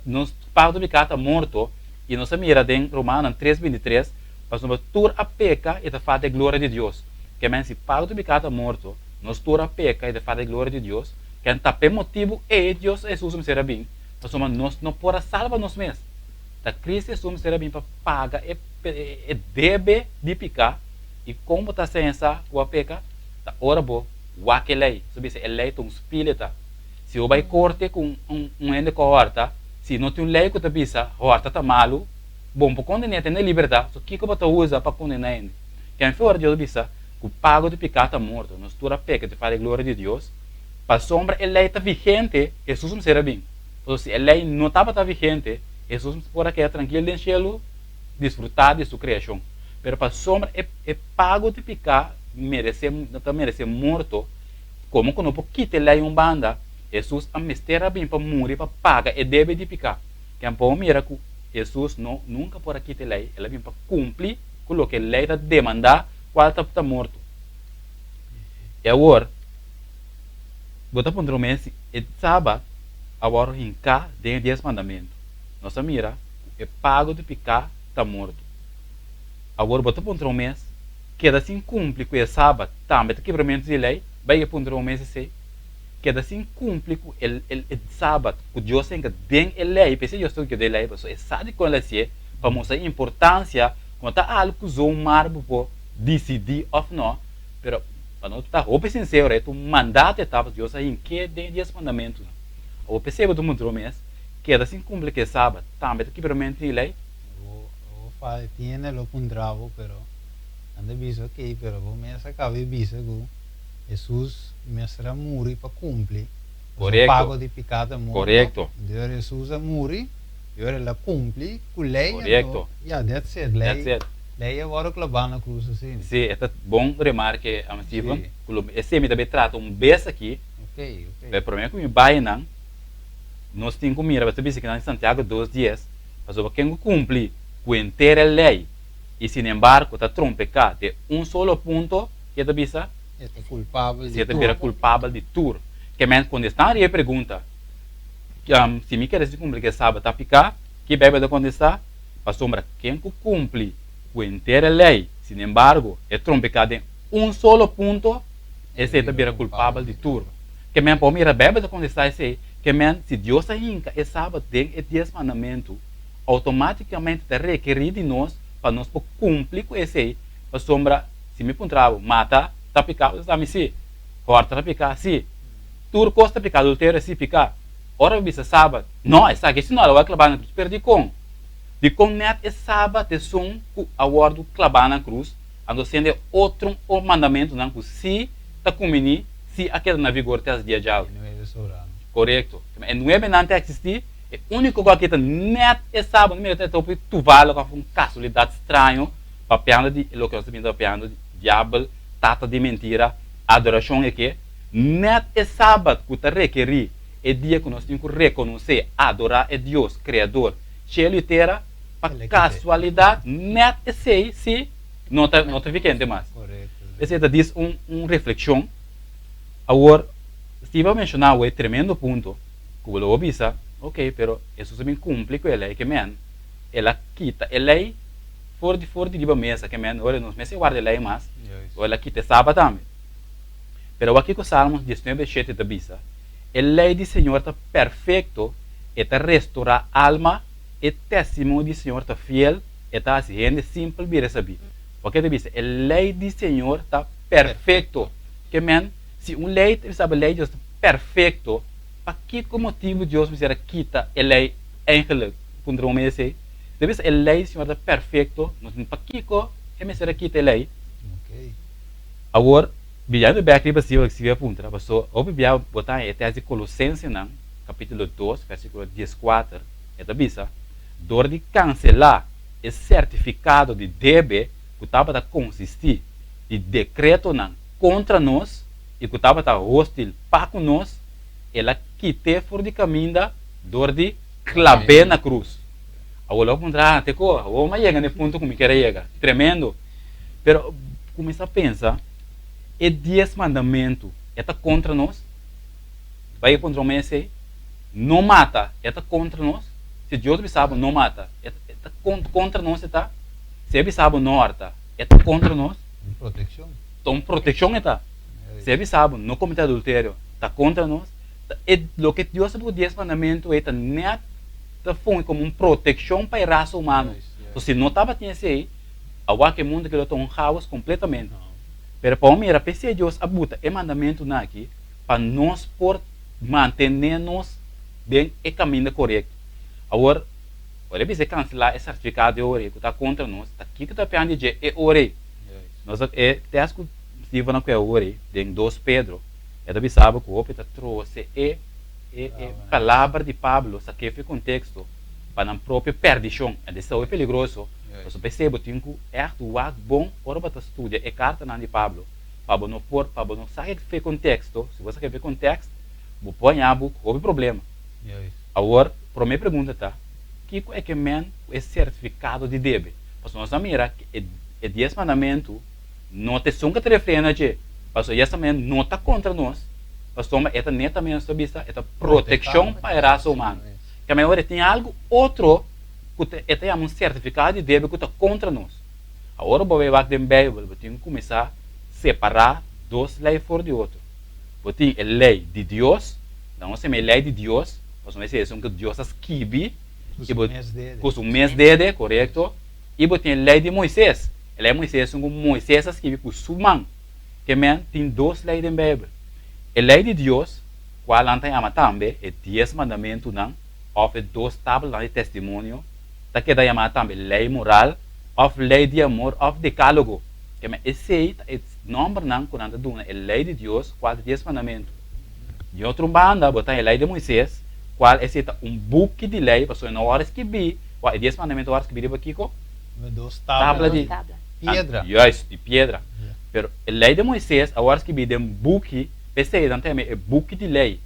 nosso pago de pecado morto, e nossa mira em Romanos 3:23, para nosso tour a peca e da fada glória de Deus. Que se pago de pecado morto, nosso tour a peca e da fada glória de Deus, que é um motivo é Deus Jesus me será bem. Mas nós não podemos salvar nós mesmos. Da Cristo Jesus me será bem para pagar e deve de pecar, e como está sem essa com a peca, da hora boa, o que lei, sabe se é lei um espírito. Se eu vai corte com ende com a horta, se não tem lei que está bisa, a horta está malo, bom para condenar tem liberdade, só que como está usa para condenar ele. Quem for Deus bisa, o pago de pecado está morto, nós tura peca de fazer a glória de Deus, para sombra a lei está vigente, Jesus me será bem. Então se a lei não estava vigente, Jesus pode ficar tranquilo no céu, desfrutar de sua criação. Mas para sombra é pago de pecado, merece morto, como quando não quita a lei banda, Jesus a mistério bem para morrer, para pagar e deve de pecar. Que é um miracle, Jesus nunca pode quitar a lei, ela vem para cumprir com o que a lei está demandando, qual está morto. E agora, bota para um mês, e sábado, agora em cá, tem 10 mandamentos. Nossa mira, é pago de pecar, está morto. Agora, bota para um mês, queda assim cumpre com o sábado, também está quebramento de lei, vai para um mês e sei. Que assim cumpre com o sábado, que Deus tem que dar a lei, porque Deus tem que dar a lei, mas é sabe quando ela se para mostrar a importância, quando está algo que usou um marbo para decidir ou não, mas para não estar roupa sincero, é um mandato etapa de Deus em que tem 10 mandamentos. Eu percebo do mundo mês, que assim cumpre com o sábado, também está quebramento de lei. Eu tiene lo pundravo, pero anda visto que, pero vou me acaba de visto que Jesus me será morrer para cumprir. Correto. Pago de pecado morto. Correto. Deus Jesus a morrer, e agora ela cumpre com lei. Correto. Yeah, that's it. Lei. That's it. Lei agora que ela na cruz assim. Sim, é bom remarque a Steven, esse me também trata beijo aqui. Ok. O problema é que me vai nós temos que mirar, você disse que em Santiago 2 dias, mas o que cumpre que entera lei e sin embargo está trompecar de solo ponto que te bisa É culpável se de te tudo. vira culpável de tudo. Que men quando está aí pergunta se me queres cumprir que sabe tá picar que bebe de quando está a sombra quem cumpre que entera lei sin embargo é trompecar de solo ponto esse te vira culpável de tudo. Que men para mira bebe de quando está esse que men se Deus ainda é sábado tem é 10 mandamentos automaticamente te requerir de nós para nós cumprir com esse a sombra se me puntrava mata tá picado está me se corta tá picar se tudo costa picar adultério se picar ora bisa sábado não essa que se não vai clavar na cruz perdi com de com net é sábado é som com a word clavar na cruz ando sendo outro o mandamento não que se tá comini se aquele na vigor até as dias já Não é restaurante. correto e não é bem não existir é único que está net é sábado mesmo até tu vale com um casualidade estranho papiando de lo que nós estamos papiando de diabo tata de mentira adoração é que net é sábado que te requerir é dia que nós temos que reconhecer adorar é Deus criador cheio de terra para casualidade net é sei se não tá ficando mais Correto. esse diz reflexão agora se vai mencionar o tremendo ponto que o obisa ok pero isso também cumpre com a lei que men ela quita a lei fora de liba mesa que men olha nos meses guarda a lei mas ela quita sábado também pero aqui com Salmos 19:7 da bisa a lei do Senhor está perfeito e está restaurar alma e testemunho do Senhor está fiel e está assim gente simples vir saber porque da bisa a lei do Senhor está perfeito que men se lei sabe a lei de Deus está perfeito para que motivo Deus me será quita a lei eigenlijk contra o mês deve ser a lei Senhor está perfeito não tem para que me será quita a lei Ok. agora bilhando bem aqui para se vier punta passou ou bia botar a tese Colossenses não capítulo 2 versículo 14 é da bisa dor de cancelar o certificado de débito que estava a consistir de decreto não contra nós e que estava hostil para nós ela quite fora de caminho da dor de clave na cruz. Agora, ao contrário, te corra, ou mais chega nesse ponto como quer chegar. Tremendo. Pero, começa a pensar, é 10 mandamentos, está contra nós? Vai contra o mês, não mata, está contra nós? Se Deus me sabe, não mata, está contra nós, está? Se ele sabe, não harta, está contra nós? Proteção. Então, proteção está. Se ele sabe, não cometer adultério, está contra nós? O que Deus sabe, o 10 mandamentos, é net foi como uma proteção para a raça humana. Então, se não estava tinha aí, agora que o mundo que ele está um caos completamente. Mas para mim, era pensar Deus abuta o mandamento aqui para nós por manter-nos bem o caminho correto. Agora, olha você cancelar esse certificado de orei que está contra nós, aqui que está pedindo de orei. Nós é acho que se vão com orei, tem 2 Pedro. É da sabe que o Opeta trouxe palavra de Pablo, isso aqui foi contexto para a própria perdição. Isso é perigoso. Você percebe que é algo bom para você estudar a carta de Pablo. Pablo não sabe que foi contexto. Se você quer ver contexto, você põe a boca, houve problema. Agora, para minha pergunta tá, que é que men é certificado de débito? Porque nós mira que é 10 mandamentos, não tem som que te refrena de Pastor, essa também não está contra nós. Pastor, esta nem também nossa vista, esta proteção para a raça humana. Que a maioria tem algo outro que tem um certificado de débito que está contra nós. Agora, vou ver a Bíblia, vou ter que começar a separar 2 leis fora de outro. Vou ter a lei de Deus, não é a lei de Deus, mas não é isso que Deus escreve, com o mês dele, correto? E vou ter a lei de Moisés. A lei de Moisés é como Moisés escreve com sua mão. Que tem 2 leis da Bíblia. A lei de Deus, qual anta ama também, é 10 mandamentos, não? Ou 2 tábuas de testemunho, da que da ama também lei moral, ou lei de amor, ou decálogo. Que esse é o nome não quando anda duna, a lei de Deus, qual é 10 mandamentos. De outra banda, botar a lei de Moisés, qual é book de lei, para na hora que vi, qual é 10 mandamentos, hora que vi aqui com 2 tábuas de pedra. Yes, de pedra. Pero a lei de Moisés, agora que vi um book, pensei, não tem é book de lei,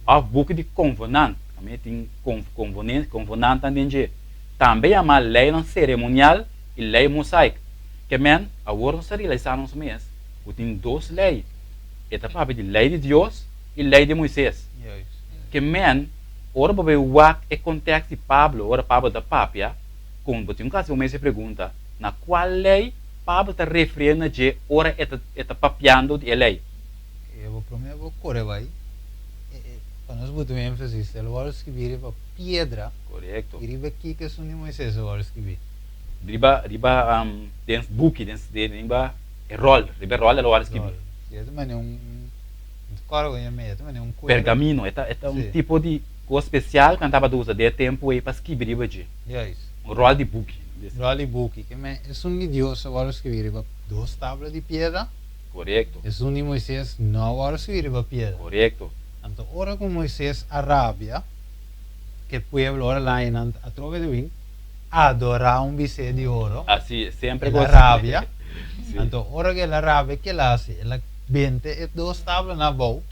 ou book de convenant, também tem convenant também de, também há uma lei cerimonial e lei mosaica. Que men, a ordem se realiza nos mês. Tem duas leis. Esta papo de lei de Deus e lei de Moisés. Juist. Que men, ora para ver o contexto de Pablo, ora Pablo da papia, com um caso você pergunta, na qual lei Pablo está referindo de ora está papiando de lei. Eu vou correr vai. Para nós botar ênfase, ele vai escrever para pedra. Correto. E riba aqui que são Moisés vai escrever. Riba dentro book, dentro rol ele vai escrever. É também claro, um pergamino, é um tipo de coisa especial que andava a usar de tempo aí para escrever riba de. Um rol de book. Rol de book, que é um de Deus vai escrever riba duas tábuas de pedra. Correto. É um de Moisés não vai escrever riba pedra. Correto. Então, ora com Moisés Arábia, que o povo ora lá em a trova de wing, adorar um bice de ouro. Assim, sempre na Arábia. Então, ora que a Arábia que ela hace, ela vende e duas tábuas na boa.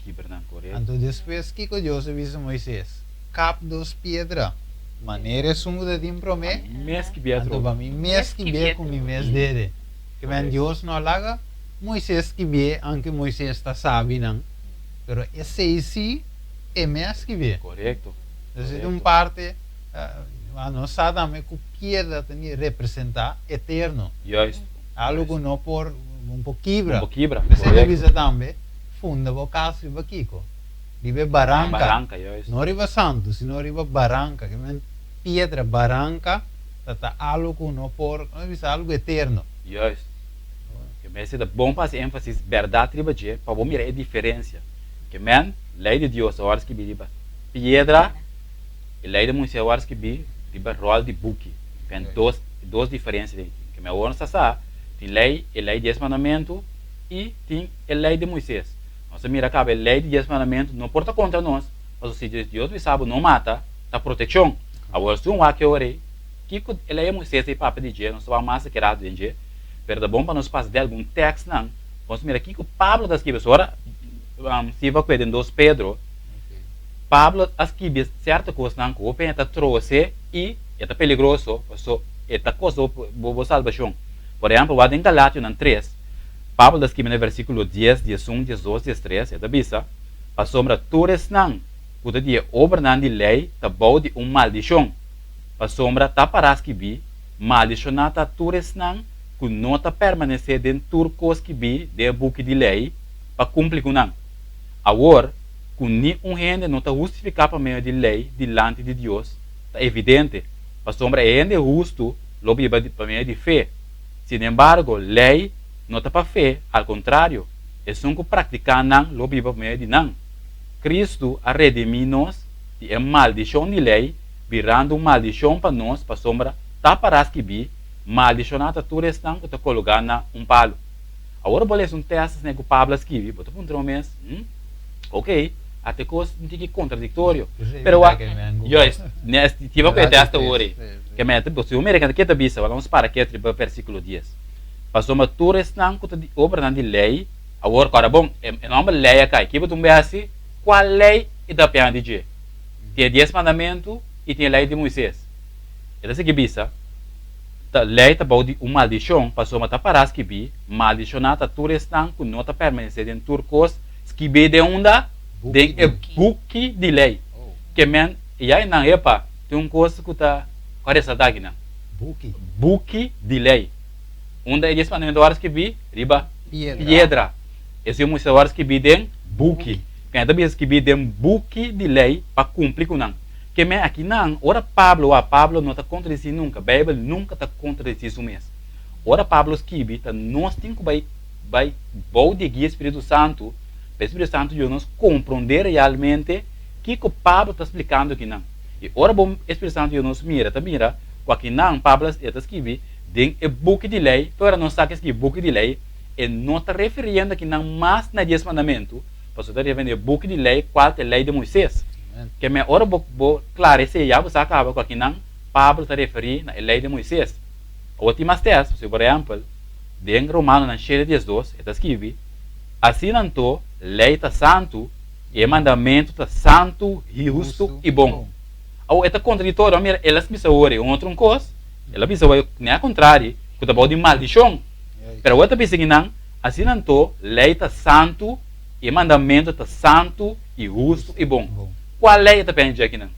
Então, depois que Deus avisa Moisés, cap duas pedras, maneira sumo de impromé. Mês que vier. Então, para mim, mês que vier com o mês dele. Que vem Deus não laga, Moisés que vier, aunque Moisés está sabe não. Pero esse sim é mês que vem. Correto. Então, parte, nós sabemos que pedra tem que representar eterno. Justo. Algo não por um pouco quebra. Correto. Você avisa também, funda o caso de Kiko. Riba Barranca. Barranca, justo. Não Riba Santo, sino Riba Barranca. Que é pedra Barranca, está algo não por, algo eterno. Justo. Que me é bom fazer ênfase, verdade, riba de, para vos mirar a diferença. Que men, lei de Deus, a hora que riba pedra, e lei de Moisés, a hora que riba rol de buque. Tem duas diferenças. Que me hora está tem lei e lei de 10 mandamentos e tem a lei de Moisés. Nós mira cá, a lei de 10 mandamentos não porta contra nós, mas se Deus me sabe não mata, tá proteção. Agora se um aqui orei, que a lei de Moisés é para pedir, não só massa que era do dia, pero é bom para nós passar de algum texto não. Vamos mirar aqui que o Pablo das que agora se vai cuidar dos Pedro. Pablo escreve certa coisa não, que o penta trouxe e é perigoso, so é coisa boa salvação. Por exemplo, lá em Galátias 3, Pablo escreve no versículo 10, 11, 12, 13, é da bisa, a sombra tures não, cuida de obra não de lei, tá bom de maldição. A sombra tá para escrever, maldicionata tures não, que não tá permanecer dentro do coisa que vi de book de lei, para cumprir com não. Agora, com nenhum rende não tá justificar para meio de lei, diante de Deus, tá evidente. A sombra é rende justo, logo para meio de fé. Sin embargo, lei não está para fé, ao contrário, é só que praticar não, lo viva meio de não. Cristo a redimir-nos de maldição de lei, virando maldição para nós, para sombra, tá para escrever, maldicionada tudo estão que está colocando na palo. Agora, vou ler texto que o Pablo escreve, vou te perguntar um mês, ok, até coisa não tem contraditório. Pero, eu tive que ter esta hora. Que me atribuiu, se o americano que está bisa, vamos para que atribui versículo 10. Passou uma tour estão com a obra de lei, agora, cara, bom, é uma lei aqui, que você vai assim, qual lei é da pena de dia? Tem 10 mandamentos e tem a lei de Moisés. Ele se que bisa, a lei está bom de uma maldição, passou uma taparás que bi, maldicionada tour estão com nota permanente em turcos, que bi de onda, de book de lei. Que men, e aí não é para, tem coisa que está parece aqui não. Buque de lei. Onde é isso mandamento horas que vi, riba pedra. Esse é o museu horas que vi den buque. Quem também que vi den buque de lei para cumprir com não. Que me aqui não, ora Pablo não está contra isso nunca. A Bíblia nunca está contra isso mesmo. Ora Pablo escreve, tá nós temos que vai bom de guia Espírito Santo, para o Espírito Santo nos compreender realmente que o Pablo está explicando aqui não. E ora bom Espírito Santo nos mira, com aqui não Pablo está escrevendo tem o book de lei, para não saber que book de lei e não está referindo aqui não mais na 10 mandamentos, para você referindo o book de lei, qual é a lei de Moisés. Que me ora vou clarecer já você acaba com aqui não Pablo está referindo na lei de Moisés. O último texto, por exemplo, em Romano na cheia de 12, está escrevendo assim não lei está santo e mandamento está santo, justo e bom. Ou é contraditório, elas me saúde outro coisa, ela me saúde, nem ao contrário, que tá bom de maldição. Pero outra pensa que não, assim não tô, lei tá santo, e mandamento tá santo, e justo e bom. Qual lei tá pende aqui não?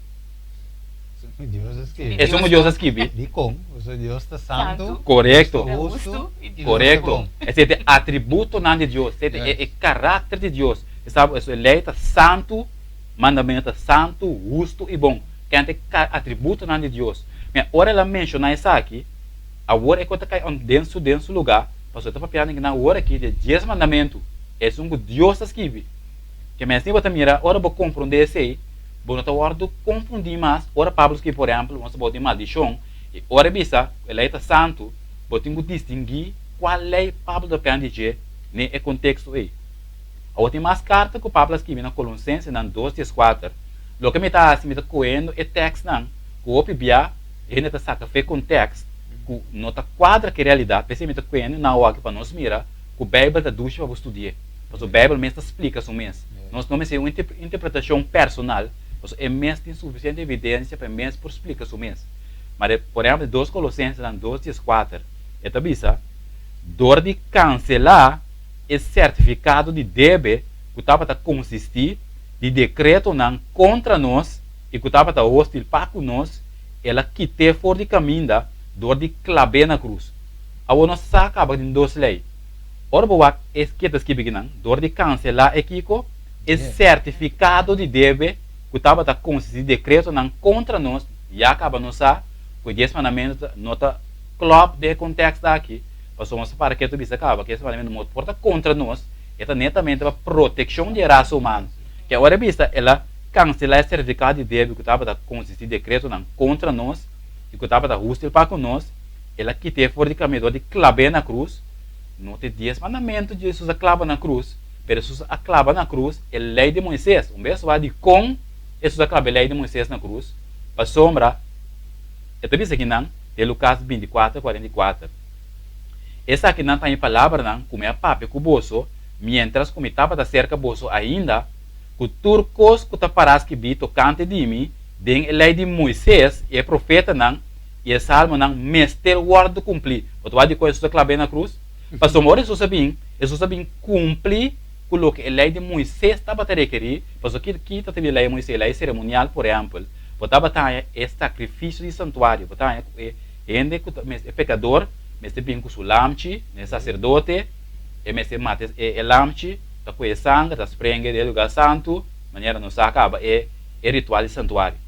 Deus escreve. É como Deus escreve. De como? Deus está santo. Correto. Justo e Correto. Esse é atributo de Deus, esse é caráter de Deus. Sabe, essa lei tá santo, mandamento tá santo, justo e bom. Que é atributo de Deus. Mas ora ela menciona isso aqui, agora é quando cai um denso lugar, mas eu estou falando que na hora aqui de 10 mandamentos, é um Deus escreve. Que me assim você mira, ora vou compreender isso aí, vou não hora de confundir mais, ora Pablo que por exemplo, vamos botar maldição, e ora bisa, a lei está santo, vou ter que distinguir qual lei Pablo está pedindo dizer, nesse contexto aí. A tem mais carta que o Pablo escreve na Colossenses, na 2:4. Lo que me está assim, me está coendo é texto não, que o opibia, ele está saca fé com texto, que não está quadra que realidade, porque me está coendo na hora que para nós mira, que o Bíblia está ducha para estudar, porque o Bíblia mesmo explica isso mesmo. Nós não é uma interpretação personal, mas é mesmo tem suficiente evidência para mesmo por explicar isso mesmo. Mas por exemplo, 2 Colossenses, na 2:4, é tabisa, dor de cancelar é certificado de débito que estava a consistir de decreto não contra nós e que estava a hostil para nós, ela quite fora de caminho da dor de clave na cruz. A nós acaba de 2 leis. Ora, boa, é que está escrito dor de cancelar é Kiko, é certificado de débito que estava a consistir de decreto não contra nós, e acaba não sabe, que 10 mandamentos nota club de contexto aqui. Passamos para que tu bisa acaba, que esse mandamento não porta contra nós, é netamente para proteção de raça humana. Que a hora vista, ela cancela esse certificado de débito que estava a consistir de decreto não contra nós, e que estava a hostil para nós, ela quite fora de caminho de clave na cruz, não tem 10 mandamentos de Jesus a clava na cruz, mas Jesus a clava na cruz é a lei de Moisés. Vez vai de com Jesus a clava a lei de Moisés na cruz, para sombra, eu te disse aqui não, de Lucas 24:44. Essa aqui não tem palavra não, como é papo com o bolso, mientras como estava da cerca bolso ainda, que turcos que taparás que vi tocante de mim, den a lei de Moisés e profeta não, e a salmo não, mestre guardo cumprir. O tu vai de coisa que clave na cruz? Mas o Jesus sabia cumprir com o que a lei de Moisés estava a requerir, mas o que está a lei de Moisés, a lei cerimonial, por exemplo, botava tá é sacrifício de santuário, botava é pecador, mas tem com o lamchi, né sacerdote, e mas mata é lamchi, tá com sangue, tá sprenge do lugar santo, maneira não se acaba é ritual de santuário.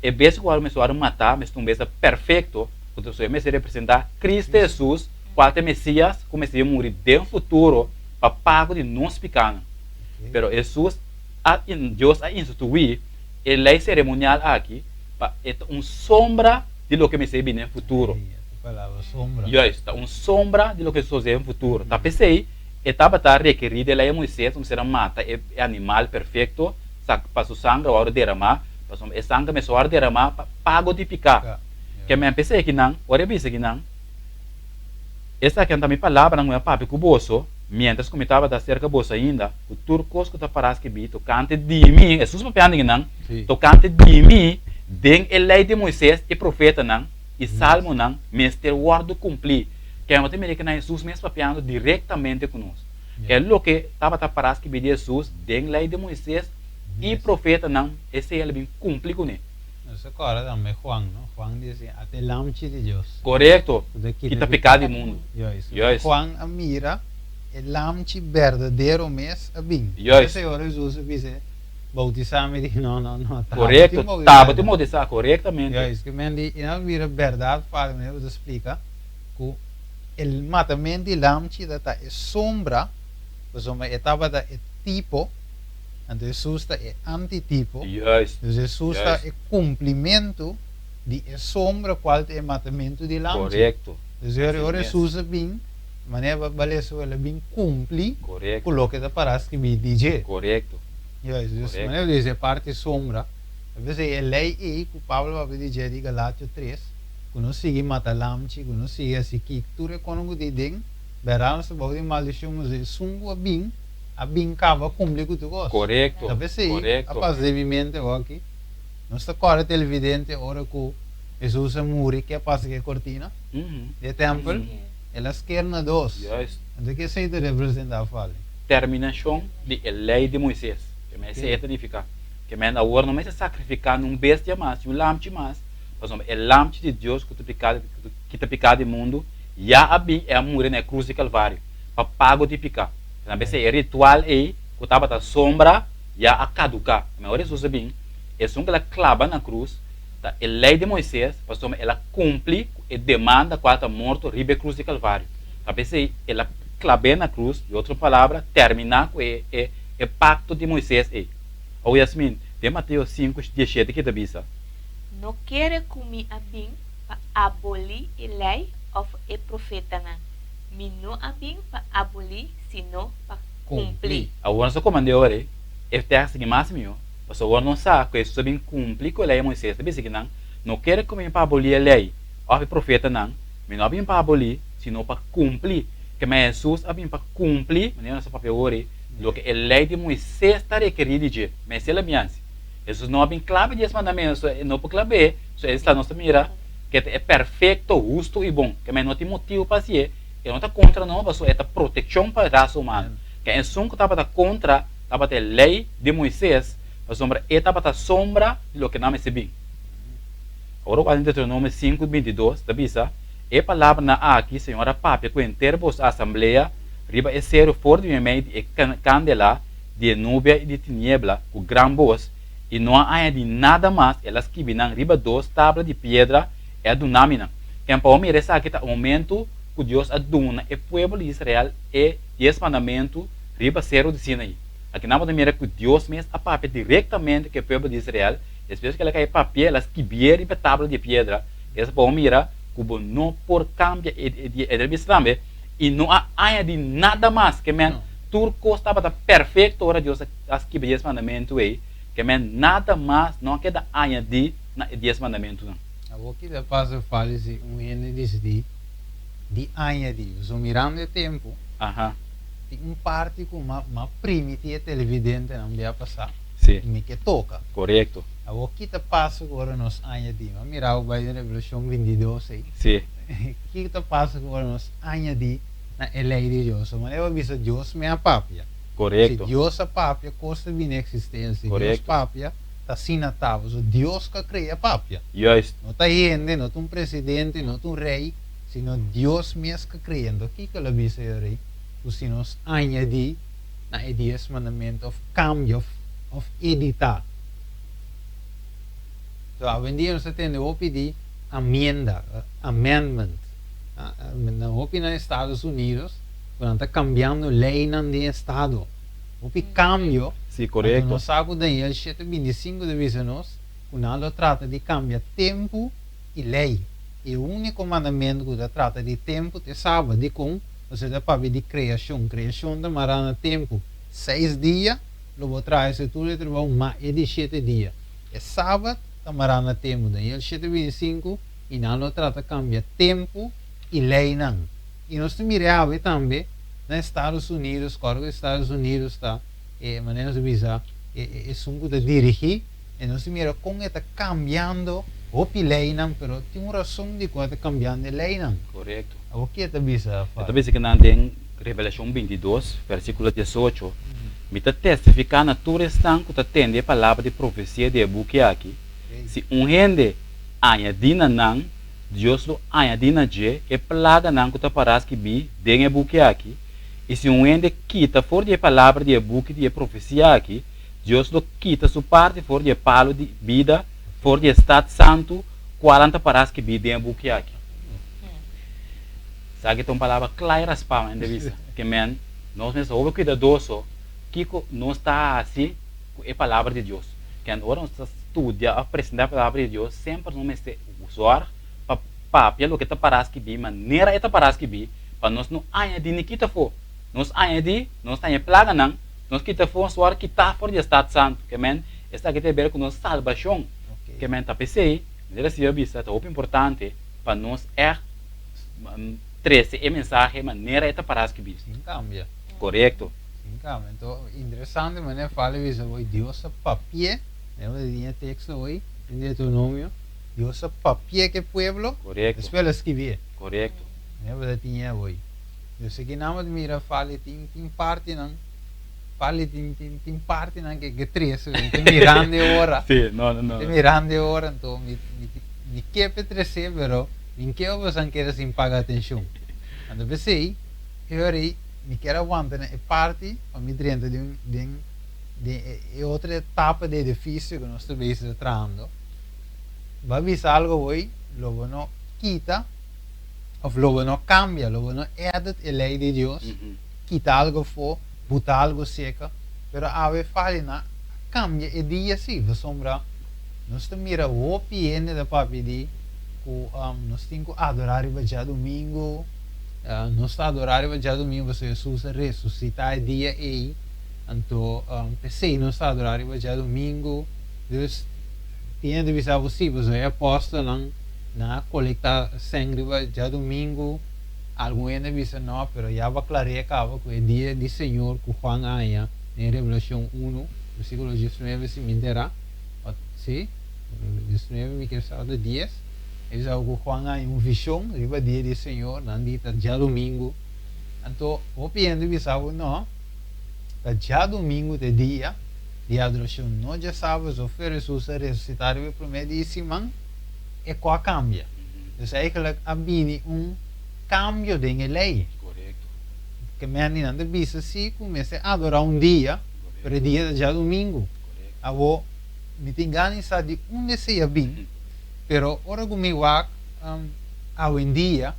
É bem igual mas o matar, mas um bem perfeito, porque o Messias representar Cristo Jesus, qual é Messias, como se ia morrer de futuro para pago de nós pecados. Pero Jesus, Deus a instituir a lei cerimonial aqui, é sombra de lo que Messias vive no futuro. Sombra. Yes, sombra de lo que sucede no futuro. Tá pensei, estava a requerir a lei de Moisés, como será mata é animal perfeito, para o sangue a hora de derramar, para o sangue me soar derramar, pago de picar. Que me pensei que não, ora visse que não. Essa aqui também palavra não é papo com o bolso, mientras como estava da cerca bolso ainda, o turcos que taparás que vi, tocante de mim, Jesus papel que não, tocante de mim, den a lei de Moisés e profeta não, e salmo não, mestre guardo cumprir. Que é uma teoria que Jesus mesmo papel diretamente conosco. Que é o que estava taparás que vi de Jesus, den a lei de Moisés e profeta não, esse ele bem cumprir com ele. Essa cara também Juan, não? Juan diz até lamchi de Deus. Correto. Quita pecado do mundo. Yes. Juan mira o lamchi verdadeiro mesmo a bem. Yes. Senhor Jesus disse bautizar-me de não. Correto. Estava te bautizar corretamente. Yes, que mendi não mira verdade para me explica que o matamento de lamchi data é sombra, pois uma etapa da é tipo. Então Jesus é antitipo. Yes. Jesus é cumprimento de sombra qual é matamento de lamchi. Correto. Então Jesus é bem, maneira balesa ele bem cumpre. Correto. Coloca da paras que me diz. Correto. Yes, maneira diz parte sombra. Às vezes é lei que o Paulo vai dizer em Galátia 3, que não sigue mata lamchi, que não sigue assim que tu reconhece de dentro, verão se pode maldição mas sungo bem. A bem cava cumprir com tu gosto. Correto. Talvez sim. A paz de mente aqui. Não está corre televidente, ora que Jesus muri, que passa que cortina, de templo, elas querem na dois. Juist. Então, que se representa a fala? Terminação de lei de Moisés. Que me se significa que me agora não me se sacrificar num bestia mais, um lampe mais. Por exemplo, o lampe de Deus que está picado do mundo, já abi é morrer na cruz de Calvário, para pago de picar. Na vez é ritual aí, que estava da sombra, já a caducar. Mas agora Jesus bem, é só que ela clava na cruz, a lei de Moisés, por exemplo, ela cumpre e demanda quando está morto, ribe a cruz de Calvário. Na vez ela clave na cruz, de outra palavra, terminar com o pacto de Moisés aí. Ou Yasmin, de Mateus 5, 17 que está vista. Não quer comer a bem para abolir a lei ou o profeta não. Me não a bem para abolir, senão para cumprir. Agora só comandei agora, é texto que mais meu. Mas agora não sabe que isso bem cumprir com a lei de Moisés. Deve ser que não quer comer para abolir a lei ou o profeta não. Me não bem para abolir, senão para cumprir. Que Jesus a bem para cumprir, mas não é só papel agora. Lo que a lei de Moisés está requerida de, mas ela me ansi. Jesus não bem clave de mandamentos, não por clave, só está nossa mira que é perfeito, justo e bom, que não tem motivo para ser, ele não está contra não, mas é a proteção para a raça humana. Que é som que estava contra, estava a lei de Moisés, mas sombra estava a sombra de lo que não é bem. Agora o Deuteronômio 5:22, da bisa, é palavra na aqui, senhora Papa, que intervos a assembleia riba é ser fortemente e candela de nuvem e de tiniebla com gran voz e não há de nada mais elas que vinham riba duas tábuas de pedra e dunamina que para me resta aqui o momento que Deus aduna o povo de Israel e 10 mandamentos riba zero de Sinai aqui na maneira que Deus mesmo apapa diretamente que o povo de Israel depois que ela cai papel elas que vieram riba tábua de pedra essa para mira que não por cambia e também e não há de nada mais que men turco estava perfeito ora Deus as que 10 mandamentos aí que men nada mais não queda há de 10 mandamentos não. O que da passa fala se ene diz de añadir, so mirando o tempo. Tem parte com uma primitiva televidente não vai passar. Sim. Me que toca. Correto. O que te passa agora nos añadimos. Mira o Biden Revolution 22 aí. Sim. O que te passa agora nos añadir na lei de Deus. Mas eu aviso Deus me apapia. Correto. Se Deus apapia, custa vir na existência. Correto. Deus apapia, está sinatado. So Deus que cria apapia. Just. Não está gente, não está um presidente, não está um rei, sino Deus mesmo que cria. Então, o que ele avisa o rei? Se nos añadir na 10 mandamentos, of cambio, of editar. So, hoje em dia nós temos pedir amendment. Na opinião nos Estados Unidos, quando está cambiando lei no estado, o cambio, Sim, correto. nós sabemos que o 725 divisões, quando trata de cambiar tempo e lei. E o único mandamento que trata de tempo, você sabe, de como você está para de criação demará no tempo 6 dias, logo traz tudo e trabalha mais de 7 dias. É sábado, demará no tempo, daí o 725 e não trata de cambiar tempo e lei não. E nós miramos também nos Estados Unidos, claro que os Estados Unidos está, maneira de visar, é um de dirigir, e nós miramos como está cambiando o lei não, mas tem uma razão de como está cambiando a lei não. Correto. O que está visando? Está visando que não tem Revelação 22, versículo 18, me está testificando a tudo estão que atende a palavra de profecia de Ebuque aqui. Se gente añadina não, Deus lo añadina je e plaga não que parás que bi den Ebuque aqui. E se gente quita for de palavra de Ebuque de profecia aqui, Deus lo quita sua parte for de palo de vida, for de estado santo, 40 parás que bi den Ebuque aqui. Sabe que tem uma palavra clara para a vista que men nós mesmos somos cuidadosos que não está assim com a palavra de Deus que agora nós estudia apresentar a palavra de Deus sempre não mesmo usar para pelo que está parado que bi maneira está parado que bi para nós não añadir nem quitar for nós añadir nós tem plaga não nós quitar for usar quitar for de estado santo que men está aqui tem a ver com nossa salvação que men está pensei maneira se vista é muito importante para nós esse mensagem maneira está para as que bis. Sim, cambia. Correto. Sim, cambia. Então, interessante, mas fala isso, Deus a papel, eu tinha texto hoje, em Deuteronômio, Deus papia que pueblo, Correcto. espera escrever. Correcto. Você tinha hoje. Eu sei que não mira fale tem parte não. Fale tem parte não que três, tem mirando ora. Sí, no. Tem mirando ora, então me que petrece, pero me que eu vou querer sem pagar atenção. Então pensei, eu aí me quero aguentar é parte, a me dentro de outra etapa do edifício que nós estamos tratando. Vai avisar algo hoje, logo não quita, ou logo não cambia, logo não edita a lei de Deus, quita algo for, bota algo seca, pero a vez fala na cambia e dia sim, você sombra, nós estamos mira o piene da papi de, nós temos que adorar o dia domingo, nós estamos adorar o dia domingo, você Jesus ressuscitar dia e então pensei nós estamos adorar o dia domingo, Deus tinha de avisar você, você é apóstolo na coletar sangue dia domingo, alguém ainda avisa não, pero já vai clarear que o dia do Senhor que Juan Aya em Revelação 1, versículo 19 se me enterá, sim, 19 me quer saber de 10, avisa que Juan Aya visão, riba dia do Senhor, não dita dia domingo, então o piende avisar não, dia domingo de dia de adoração, não já sabes o que Jesus ressuscitar o primeiro dia de semana, é qual cambia. Então eigenlijk abini cambio de lei. Correcto. Que me han ainda visto assim, comecei a adorar dia, pero dia de domingo. Avo, me tem ganas de onde se ia bem, pero ora como eu ao em dia,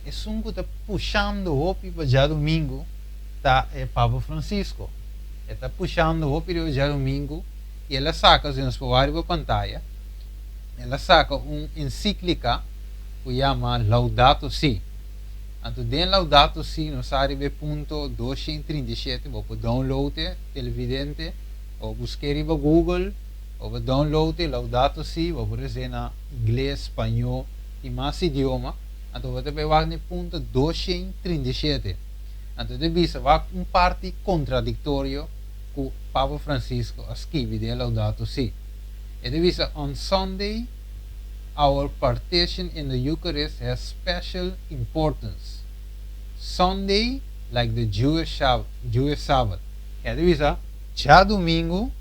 é um que está puxando o para dia domingo, tá é Papa Francisco. Está puxando o para dia domingo e ela saca, se nós for para a pantalla, ela saca encíclica que chama Laudato Si. Então, dentro Laudato Si, nós arriba ponto 237, vou download televidente, ou buscar em Google, ou download Laudato Si, vou por exemplo na inglês, espanhol e mais idioma. Então, você vai no ponto 237. Então, devisa vai parte contraditório que o Papa Francisco escreve de Laudato Si. E devisa, on Sunday, our participation in the Eucharist has special importance. Sunday, like the Jewish Sabbath. E devisa, já domingo,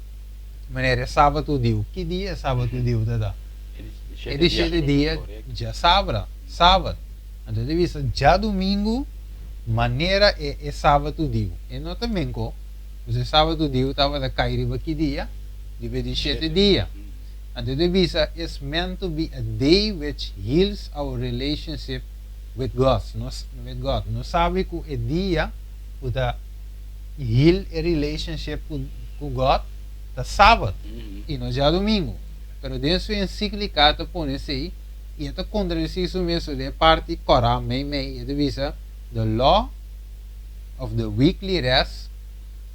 maneira sábado dio. Que dia é sábado dio? É de 7 dias, já sábado. Então devisa, já domingo, maneira é sábado dio. E não também com, o sábado dio estava da cair que dia? De 7 dias. And the divisa is meant to be a day which heals our relationship with God. No sabe que é dia que heal a relationship com God, é sábado e não já domingo. Pero dentro da encíclica está põe aí e está contradiz isso mesmo de parte Corá, e divisa the law of the weekly rest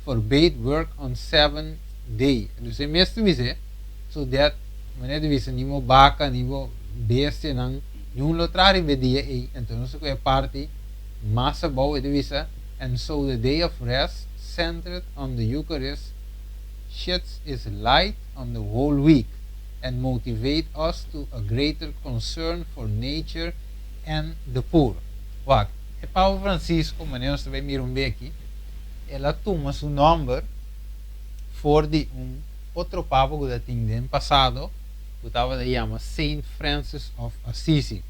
forbade work on 7th day. Então, mesmo dizer, so that maneira de vista, nem vaca, nem bestia, não lotrari dia e então isso é parte massa boa de vista, and so the day of rest centered on the Eucharist sheds its light on the whole week and motivate us to a greater concern for nature and the poor. Wag, é Papa Francisco, maneira nós também miram bem aqui, ela toma seu nome for de outro Papa que já tinha no passado, que estava de chama Saint Francis of Assisi.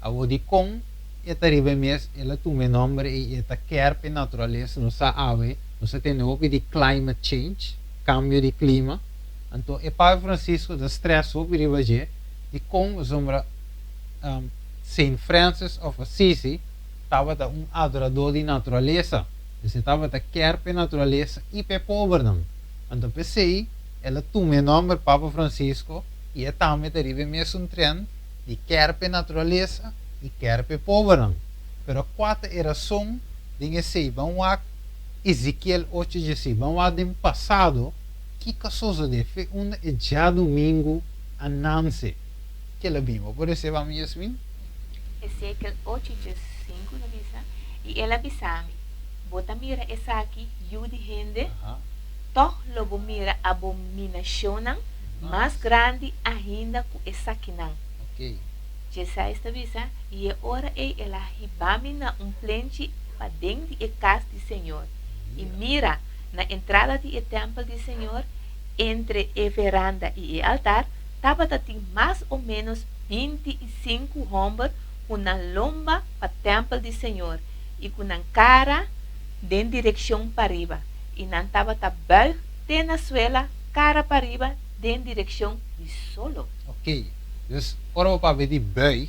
A de com esta riba mês, ela toma nome e esta quer para a natureza, não sabe, não se tem o de climate change, cambio de clima. Então, é Papa Francisco da stress o riba de com sombra Saint Francis of Assisi estava adorador de natureza. Você estava de quer para a natureza e para pobre não. Então, pensei, ela toma nome Papa Francisco e é também terive mesmo trend de quer para natureza e quer para pobre não. Pero quatro era som de esse vamos a Ezequiel 8:16, vamos a do passado que casoso de fe é já domingo a Nancy que ela vimos por isso vamos Yasmin Ezequiel 8:5 avisa e ela avisame bota mira essa aqui yudi gente toh lobo mira abominação mais grande ainda que essa aqui não. Ok. Jessa esta visa, e ora ela ribamina plente para dentro da casa do Senhor. E mira, na entrada do templo do Senhor, entre a veranda e o altar, estava mais ou menos 25 rombas com uma lomba para o templo do Senhor e com uma cara em direção para riba. E não estava buig na suela, cara para riba, em direção de solo. Ok. Dus, ora we para ver die buig.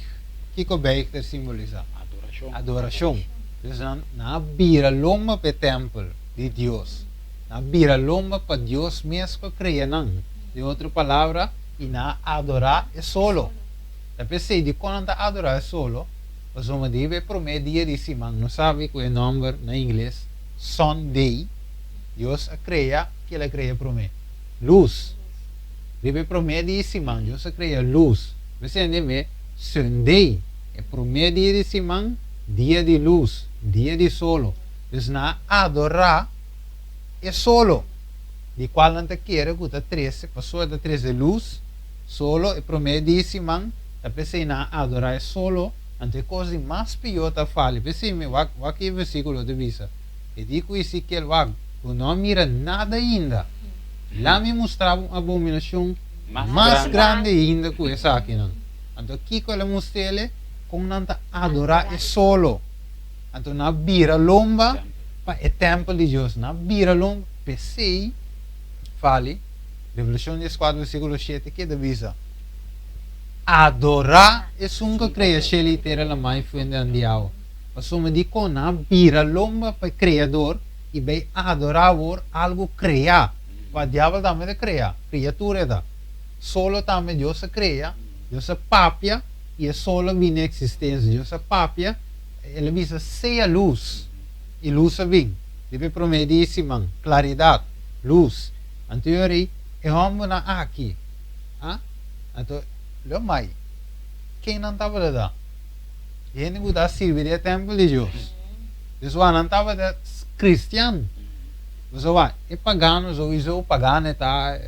Kiko buig te simboliza. Adoração. Adoração. Dus na bira lomba pe templo de Deus. Na bira lomba para Deus mesmo cria não. De outra palavra, e na adorar é solo. Tapi se di quando adorar é solo, os homens devem prometer dia de semana. Não sabe qual é o nome na inglês? Sunday. Deus cria, que ele cria prometer. Luz. Deve prometer dia de semana. Deus cria luz. Você entende? Sunday é prometer dia de semana, dia de luz, dia de solo. Dus na adorar é solo. De qual não te quer, que 13, passou da 13 luz, solo é prometer dia de semana. Tapi na adorar é solo, ante coisa mais pior ta fale. Pensei me aqui versículo de visa. E digo isso que ele vai, não mira nada ainda. Lá me mostrava uma abominação mais grande ainda que essa aqui não. Então aqui que ele mostra ele, como não ta adorar é solo. Então na bira lomba para o templo de Deus, na bira lomba, pensei, fale, Revolução 14, versículo 7, que de visa. Adorar é sunga crea sheli tera la mai fuende andiao. Passou-me de na bira lomba para o Criador e vai adorar algo criar. Para o diabo também cria, criatura da. Solo também Deus cria, Deus papia e é solo vem existência. Deus papia, ele visa seja luz e luz vem. Deve prometer simão, claridade, luz. Anterior é homem na aqui, ah? Então lo mai. Quem não estava lá? Ele não está servindo o templo de Deus. Isso não estava cristiano. Você vai, é pagano, ou pagano está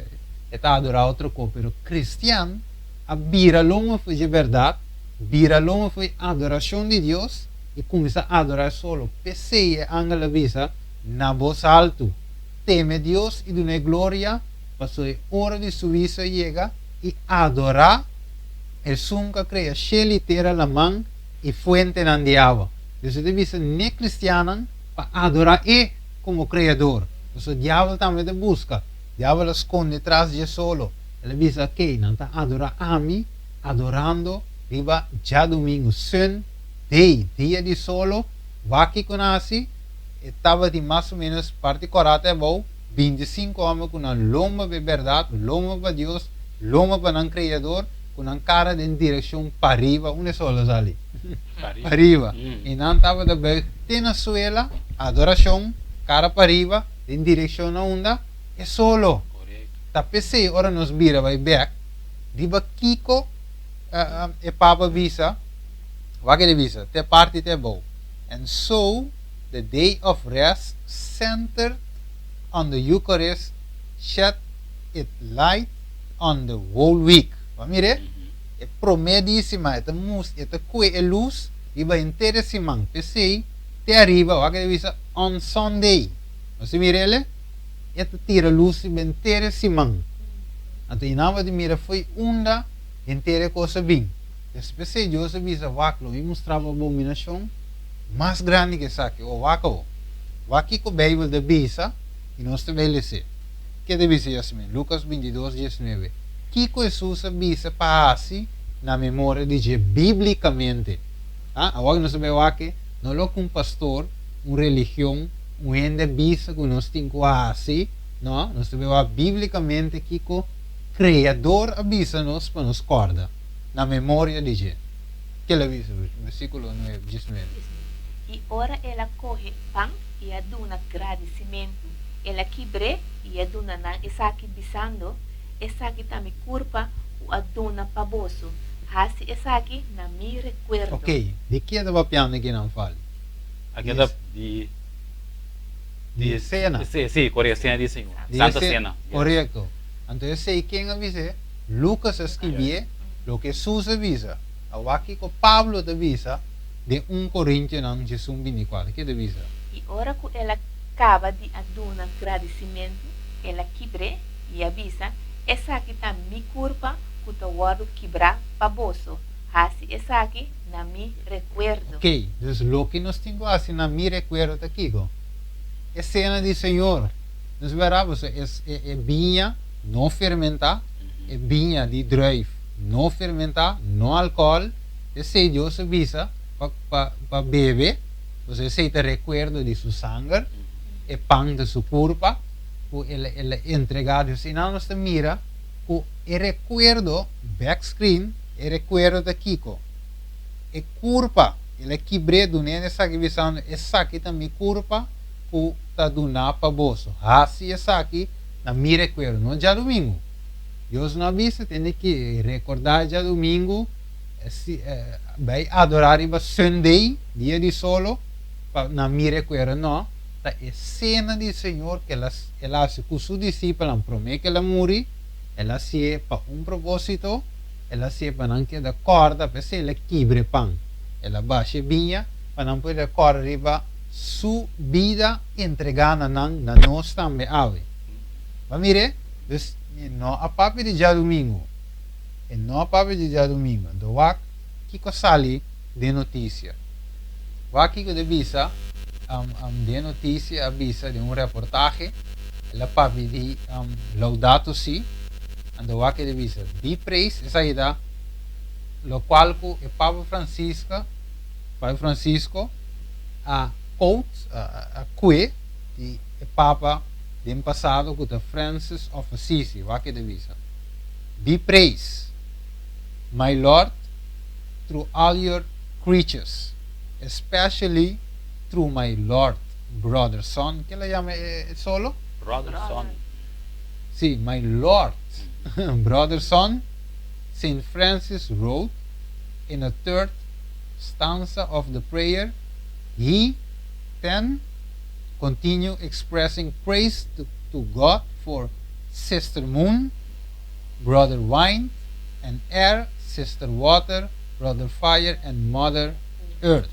adorar outra coisa. Mas cristiano, a bira longa foi de verdade, bira longa foi adoração de Deus e começa a adorar solo. Pensei a angela visa na voz alto. Teme Deus e dá glória, passou a hora de sua vida chega e adorar. El sunca crea sheli tera la mão e fuente nan diabo. Você deve ser nem cristiano para adorar ele como criador. Então o diabo também te busca. O diabo esconde atrás de solo. Ele diz que não está adorar a mim, adorando, riba já domingo, dia de solo, aqui com assim, estava de mais ou menos parte corata bom, 25 homens com uma lomba de verdade, lomba para Deus, lomba para o criador, com uma cara em direção para riba, onde solos ali? Para riba. E não estava de bem, tem na suela, adoração, cara para riba, em direção a onda, é solo. Tapi se ora nos vira vai back, riba kiko, e papa visa, wag visa, te parte te bom. And so, the day of rest centered on the Eucharist shed its light on the whole week. Mire, é promedíssima, é coe é luz, e vai inteira semana. Pensei, te arriba, o que diz on Sunday. Você mire ele? É tira luz e inteira semana. Então, nada de mira foi onda inteira coisa bem. Pensei, Deus avisa vácuo e mostrava a abominação mais grande que essa aqui, o vácuo. Aqui com a Bíblia de Bisa, e nós também lê. Que deve ser assim? Lucas 22, 19. Kiko Jesus avisa para assim na memória de Deus biblicamente. Agora nós sabemos que não é um pastor, uma religião, um ende bisa que nós temos assim, não? Nós sabemos biblicamente Kiko Criador avisa nos para nos corda na memória de Deus. Que ele avisa, versículo 9, 19. E ora ela corre pão e aduna agradecimento. Ela quebre e aduna na essa aqui bisando. Essa aqui também curva o aduna paboso. Hasi essa aqui na mi recuerdo. Ok, de que é da piano que não fala? Aqui é da de cena. Sim, correto, cena de Senhor. De Santa Cena. Correto. Entonces sei quem avisa, Lucas escrevia lo que Jesus avisa. Aqui com Pablo avisa de 1 Coríntios não Jesus 24, que avisa. E ora que ela acaba de aduna agradecimento, ela quebre e avisa, essa aqui tá mi culpa que tá guardo quebrar para bolso. Assim, essa aqui na mi recuerdo. Ok, dus lo que nós temos assim na mi recuerdo aqui, é cena de Senhor. Nós veramos, é vinha não fermentar, é vinha de druif não fermentar, não álcool, é sei Deus avisa para beber, você aceita recuerdo de sua sangue, é pão de sua culpa, que ele é entregado, se não nós mira, que é recuerdo, backscreen, é recuerdo da Kiko. É culpa, ele é quebrado, né? Essa aqui visão, essa aqui também culpa, que está dando para bolso. Assim, essa aqui, na mi recuerdo, não já domingo. Deus não avisa, tem que recordar já domingo, vai adorar em Sunday, dia de solo, na mi recuerdo, não. A cena do Senhor que ela se com seus discípulos promete que ela morre, ela se é para propósito, ela se é para não quedar corda, para se ela quebre pão, ela baixa vinha, para não poder correr para sua vida entregada na nós também, ave. Mas mire, não a papo de dia domingo, e não a papo de dia domingo, do que sali de notícia, que de visa de notícia avisa de reportaje la papi di Laudato Si ando que de visa di praise esa ida lo qual e Papa Francisco a quote a que di Papa del passado que Francis of Assisi que de visa be praise my Lord through all your creatures especially through my Lord, brother, son, que le llama solo? Brother, son. Sí, my Lord, brother, son, Saint Francis wrote in a third stanza of the prayer, he then continue expressing praise to God for Sister Moon, brother Wine, and Air, Sister Water, brother Fire, and Mother Earth.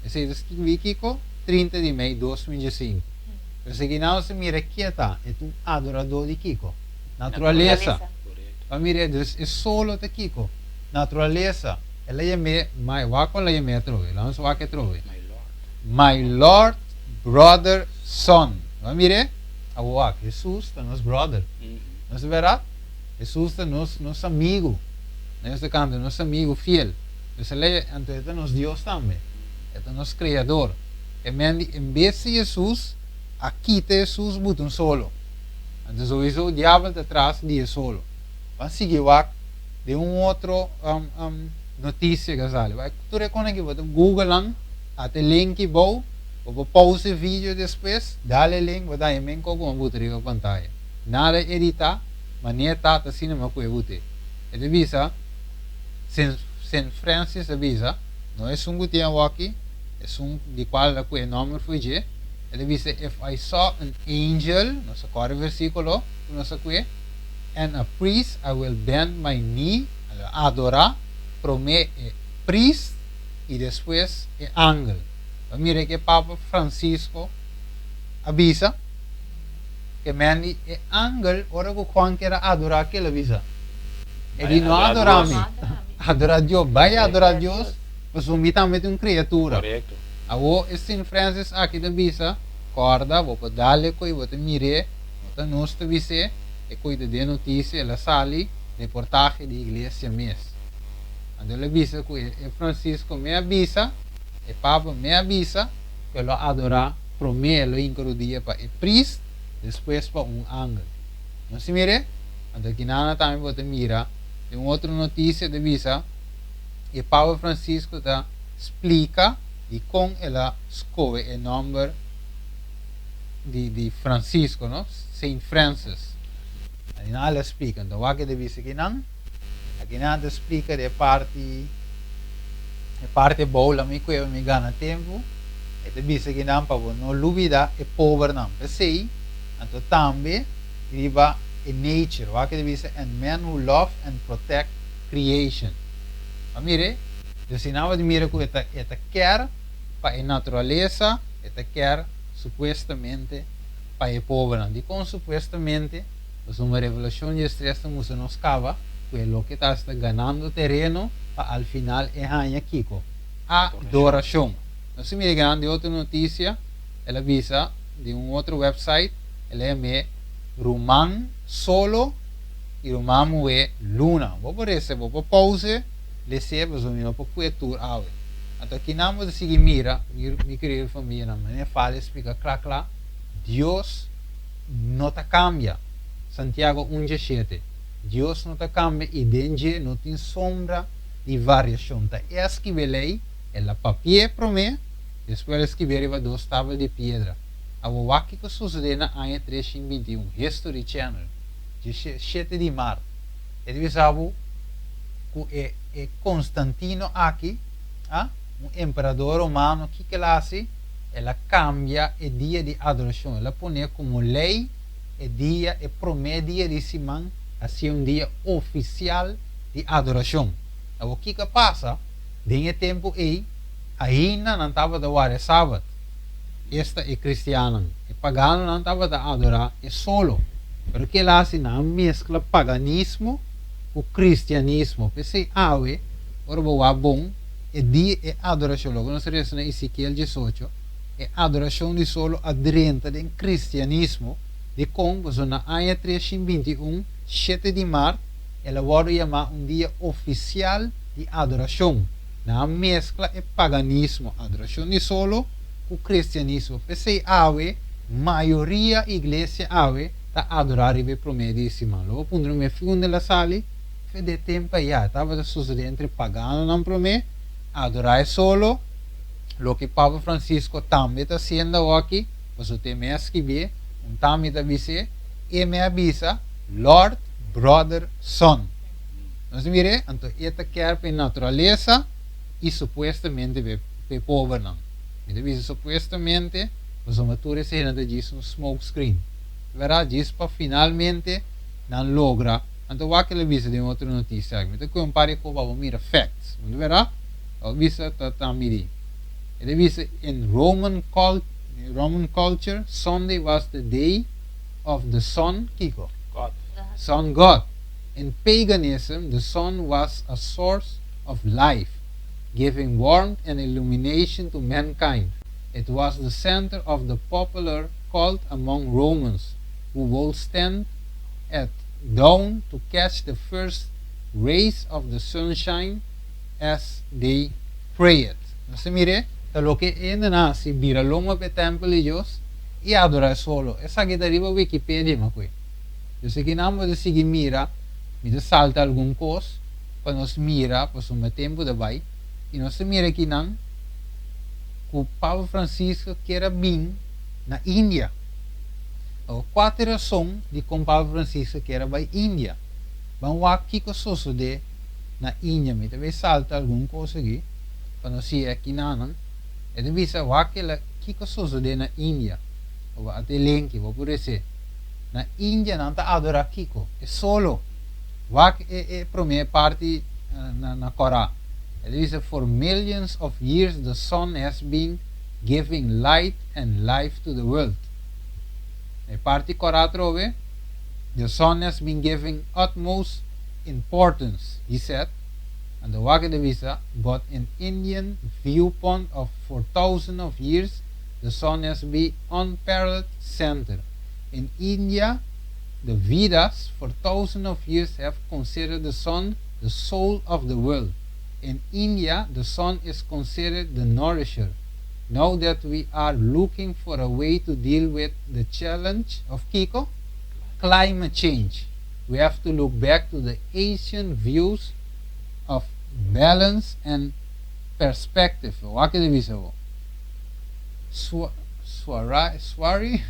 Esse é Kiko, 30 de maio de 2005. Perché che non si mira quieta, è un adorador di Kiko. Naturaleza. Ma mira, è solo di Kiko. Naturaleza. E lei è me, ma va con lei è me trovi, non so che trovi. My Lord, brother, son. Ma mira, a Jesus è nostro brother. Non è vero? Jesus è nostro amigo. Neste canto, nostro amigo fiel. Perché lei è nostro Dios também. É nosso Criador. Em vez de Jesus, aqui tem Jesus muito solo. Então, isso o diabo está atrás de solo. Vamos seguir de outro notícia que sale. Tu reconhece que Google até link bom, vou pause o vídeo depois, dá-lhe link, vou dar em como vou ter a pantalla. Nada editar, mas nem tá assim não vai poder. Ele avisa, Saint Francis avisa, não é um gutiérrez aqui. É de qual o nome foi de. Ele diz: If I saw an angel, nossa quarto versículo, nossa que, and a priest, I will bend my knee, adorar, promete priest e depois é ángel. Mire que Papa Francisco avisa que mandi é ángel, ora que Juan quer adorar que ele avisa. Ele não adora a mim, adora Deus, vai adorar Deus. Mas também tem uma criatura. Correto. Agora, Saint Francis aqui da visa, corda, vou dar-lhe coi, vou te mire, vou te nos te vise, e cuida de notícia, ela sali, reportagem de igreja mesmo. Então, ele avisa que Francisco me avisa, e Papa me avisa, que ele adorar, promete, ele incluía para o priest, depois para ángel. Não se mire? Então, aqui nada também vou te mirar, tem outra notícia de visa, e Papa Francisco explica de como ela escolhe o nome de Francisco, não? Saint Francis. E não ela explica. Então, aqui deve ser aqui não explica de parte boa, que eu me gana tempo. E deve ser que não, para não olvidar é pobre não. Então, também, riba in nature. Wak de bisa and men who love and protect creation. Mire, dus sinama de mira que eta quer para a natureza, eta quer supuestamente para o povo. De com supuestamente, pues uma revolução de estresse musa nos cava, que lo que está ganando terreno para al final é ganhar Kiko. Adoração. Então, se me grande outra notícia, ela avisa de outro website, ela é Roman Solo e Roman é Luna. Vou por isso, vou por pause, recebo o meu tour ao. Então, aqui não de seguir mira, me querer família, não me fala, explica, claro, Deus não te cambia. Santiago 1:7. Deus não te cambia e dentro não tem sombra de variação. É escrever lei, ela papel para mim, depois escrever duas tábuas de pedra. O que sucedeu na ano 321, History Channel, de 7 de março. Ele sabe que é Constantino aqui, imperador romano, que ele faz? Ela cambia o dia de adoração. Ela põe como lei o dia, o primeiro dia de semana, assim dia oficial de adoração. O que passa? Dentro tempo ainda não estava a dar sábado. Esta é cristiana. O pagano não estava a adorar, é solo. Porque lá se não mescla paganismo com cristianismo. Pensei, ora bom, é dia é adoração. Logo nós lemos em Ezequiel 18, é adoração de solo aderente do cristianismo. De como, na ano 321, 7 de março, ela vai chamar dia oficial de adoração. Na mescla é paganismo, adoração de solo com cristianismo. Pensei, maioria igreja está adorar e promedíssima. Logo, quando me fui na sala, foi de tempo já, estava sucedendo entre pagano não promete, adorar solo. Lo que Papa Francisco também está sendo aqui, você tem me escrever, também está dizendo, e me avisa, Lord, Brother, Son. Nós mire, então, esta quer para a natureza e supostamente para o povo não. Ele diz supostamente, os amatores ainda dizem um smoke screen. Verá, diz para finalmente não logra. Então, o que ele diz de outra notícia? Então, compare com o mira facts. Verá? Ele diz também. Ele diz, in Roman culture, Sunday was the day of the sun, Kiko. God. Sun God. In paganism, the sun was a source of life, giving warmth and illumination to mankind. It was the center of the popular cult among Romans, who would stand at dawn to catch the first rays of the sunshine as they prayed. Você mire, lo que ainda nasce, vira longa para o templo de Deus e adorar solo. Essa aqui deriva Wikipedia, mas foi. Eu sei que não vou seguir mira, me salta algum coisa, para nós mira, para um tempo de vai, e nós mira que não, que o Papa Francisco quer vir na Índia. Quatro razões de como o Papa Francisco quer vir à Índia. Vamos ver o que sucede na Índia, me deve salta algum coisa aqui, para nós ir aqui não. E deve saber o que sucede na Índia. Até link, vou por isso. Na Índia não está adorando Kiko, é solo. É para mim parte na Corá. Ele diz, for millions of years the sun has been giving light and life to the world. E parte Corá trove, the sun has been giving utmost importance, he said. And the Waka Devisa, but in Indian viewpoint for thousands of years, the sun has been unparalleled center. In India, the Vedas for thousands of years have considered the sun the soul of the world. In India, the sun is considered the nourisher. Now that we are looking for a way to deal with the challenge of Kiko, climate change, we have to look back to the ancient views of balance and perspective. What can we say? Swari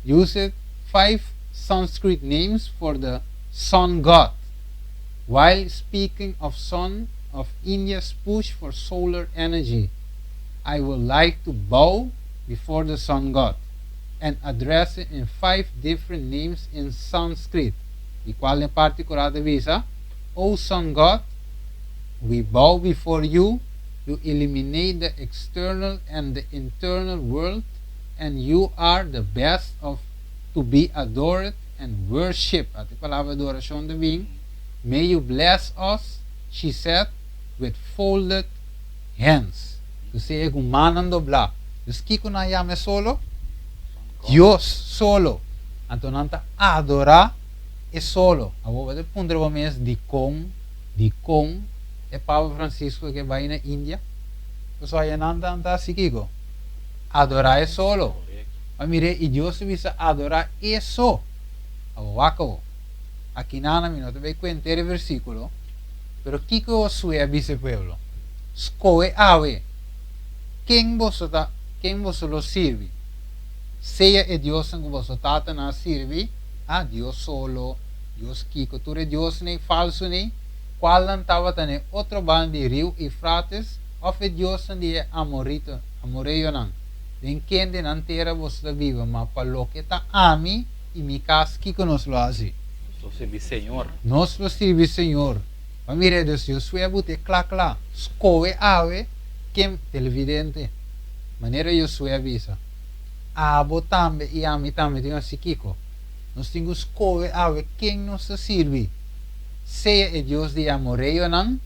used 5 Sanskrit names for the sun god. While speaking of sun, of India's push for solar energy, I would like to bow before the sun god and address it in 5 different names in Sanskrit. E qual em particular divisa? O Sun God, we bow before you. You eliminate the external and the internal world, and you are the best of to be adored and worshipped. At a palavra adoração de bem. May you bless us, she said, with folded hands. Tu sei que manan doblar. Dus kiko na yame solo? Dios solo. Então nanta adorar é solo. Agora de punto de mês de com é Papa Francisco que vai na Índia. Então aí nanta assim kiko. Adorar é solo. Mas mire, e Deus visa adorar é só. Agora aqui nana mi não te vai contar o versículo. Pero kiko sue a vice pueblo. Scoe ave. Quem você lo sirve? Seja é Deus que você tata na sirve, Deus solo, Deus kiko, tu é Deus nem falso nem, qual não estava tendo outro bando de rio e frates, ou é Deus que é amoreio não. Nem quem de não terra você vive, mas para lo que está a mim e me casa kiko nos lo hace. Só serve Senhor. Nos lo sirve Senhor. Mas mire Deus, eu sou a bote clac, scoe ave, quem televidente, maneira eu sou a visa. Abo também e a mim também tem assim kiko. Nós temos scoe ave, quem nos serve? Seja Deus de amoreio não,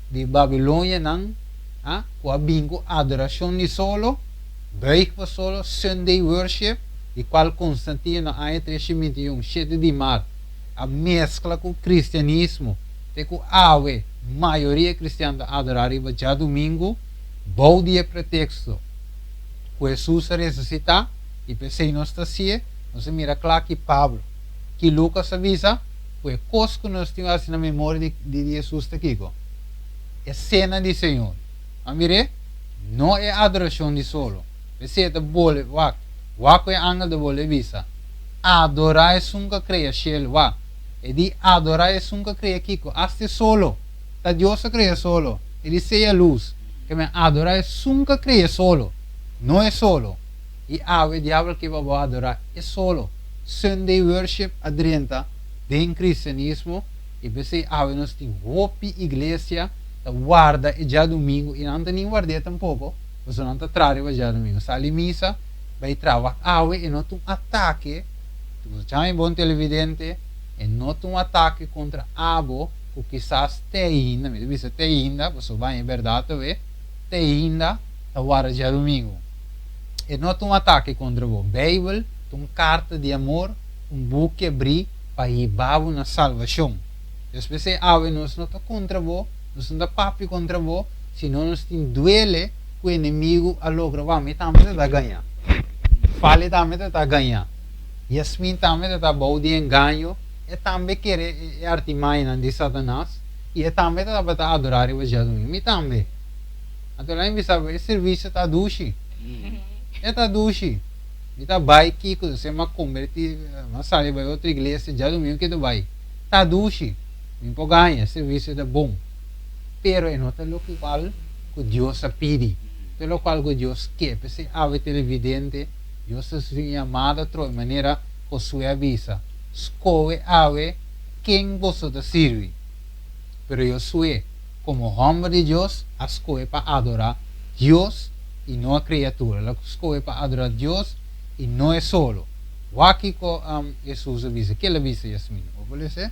de Babilônia não, com a bingo adoração de solo, break for solo, Sunday worship, e qual Constantino a 321, 7 de março, a mescla com o cristianismo. Tem que a maioria cristã adorar já domingo, bom dia pretexto. Com Jesus ressuscitar, e pensei nós está assim, nós mira claro que Pablo, que Lucas avisa, foi coisa que nós temos assim na memória de Jesus aqui. É cena de Senhor. A mire, não é adoração de solo. Pensei que bole, wak é angel de bole visa. Adorar é sunga creia shell, wak. E di adorar é sunga creia kiko, aste solo. Ta Deus creia solo. Ele seja luz. Que me adorar é sunga creia solo. Não é solo. E o diabo que vai adorar é solo. Sunday worship adrenta de cristianismo. E pensei, nós temos hopi igreja, guarda e já domingo. E não tem nem guarda tampouco. Você não está trazendo já domingo. Sali missa, vai trabalhar. E não tem ataque. Você já é bom televidente. E não tem ataque contra abo. O quizás te ainda. Me diz te ainda. Você vai em verdade ver. Te ainda. Guarda já domingo. E não tem ataque contra você. Bíblia, uma carta de amor, book que abrir para ir na salvação. Deus pensei, nós não está contra você, nós não está papi contra você, senão nós temos duele com o inimigo a logra, me também está ganhar. Fale também está ganhar. Yasmin também está bom de engano, e também quer artimanha de Satanás, e também está para adorar o Jesus, me também. Então lá em Bissau, esse serviço está duche. Está duche. Está vai que você me converte, mas sai vai outra igreja já domingo que tu vai. Está duche. Me pode ganhar, serviço é bom. Pero é nota lo que qual que Deus pede. Pelo qual que Deus quer. Porque ave televidente, Deus se chamada de maneira que sua avisa. Escolhe ave quem você te serve. Pero eu sou como homem de Deus, escolhe para adorar Deus e não a criatura. Ela escolhe para adorar Deus e não é solo. O aqui que Jesus avisa. Que ele avisa, Yasmin? O pode ser?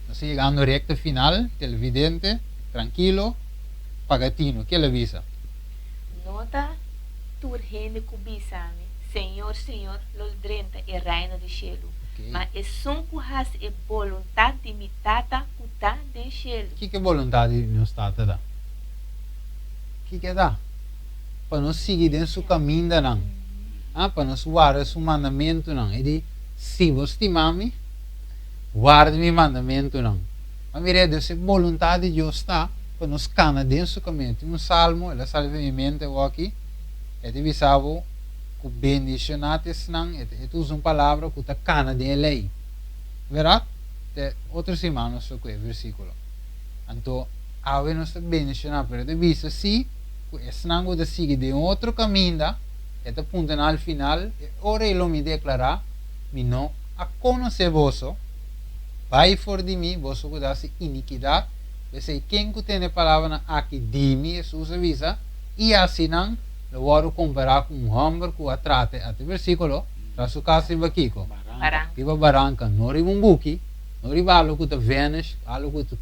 Nós chegando recta final, televidente, tranquilo, pagatino. Que ele avisa? Nota turhende kubisami. Senhor, Senhor, los drenta e reino de cielo. Okay. Mas é sunku has e vontade de mi tata kuta de cielo. O que é vontade de nos tata dá? O que dá? Para nós seguir dentro do caminho da não. Para nós guardar o mandamento não. Ele, se você me guarda meu mandamento não. Mas mire, Deus é vontade de Deus está para nós cana dentro do caminho. Tem um salmo, ela salva minha mente aqui. Ele visava que bendicionates não. Ele usa uma palavra que está cana de lei. Verdade? Outras semanas só que é versículo. Então, a nós está bendicionado, mas ele visa se esse não de seguir de outro caminho, este punto al final, ora ele me declara, me não a conhecer vosso, vai for de mim, vosso que dá-se iniquidade, você quem que tem a palavra aqui de mim, Jesus avisa, e assim não, eu vou comparar com um homem que a trata, até versículo, para sua casa e bakiko. Barang. Iba barangka, não riba um buki, não riba algo que te venes, algo que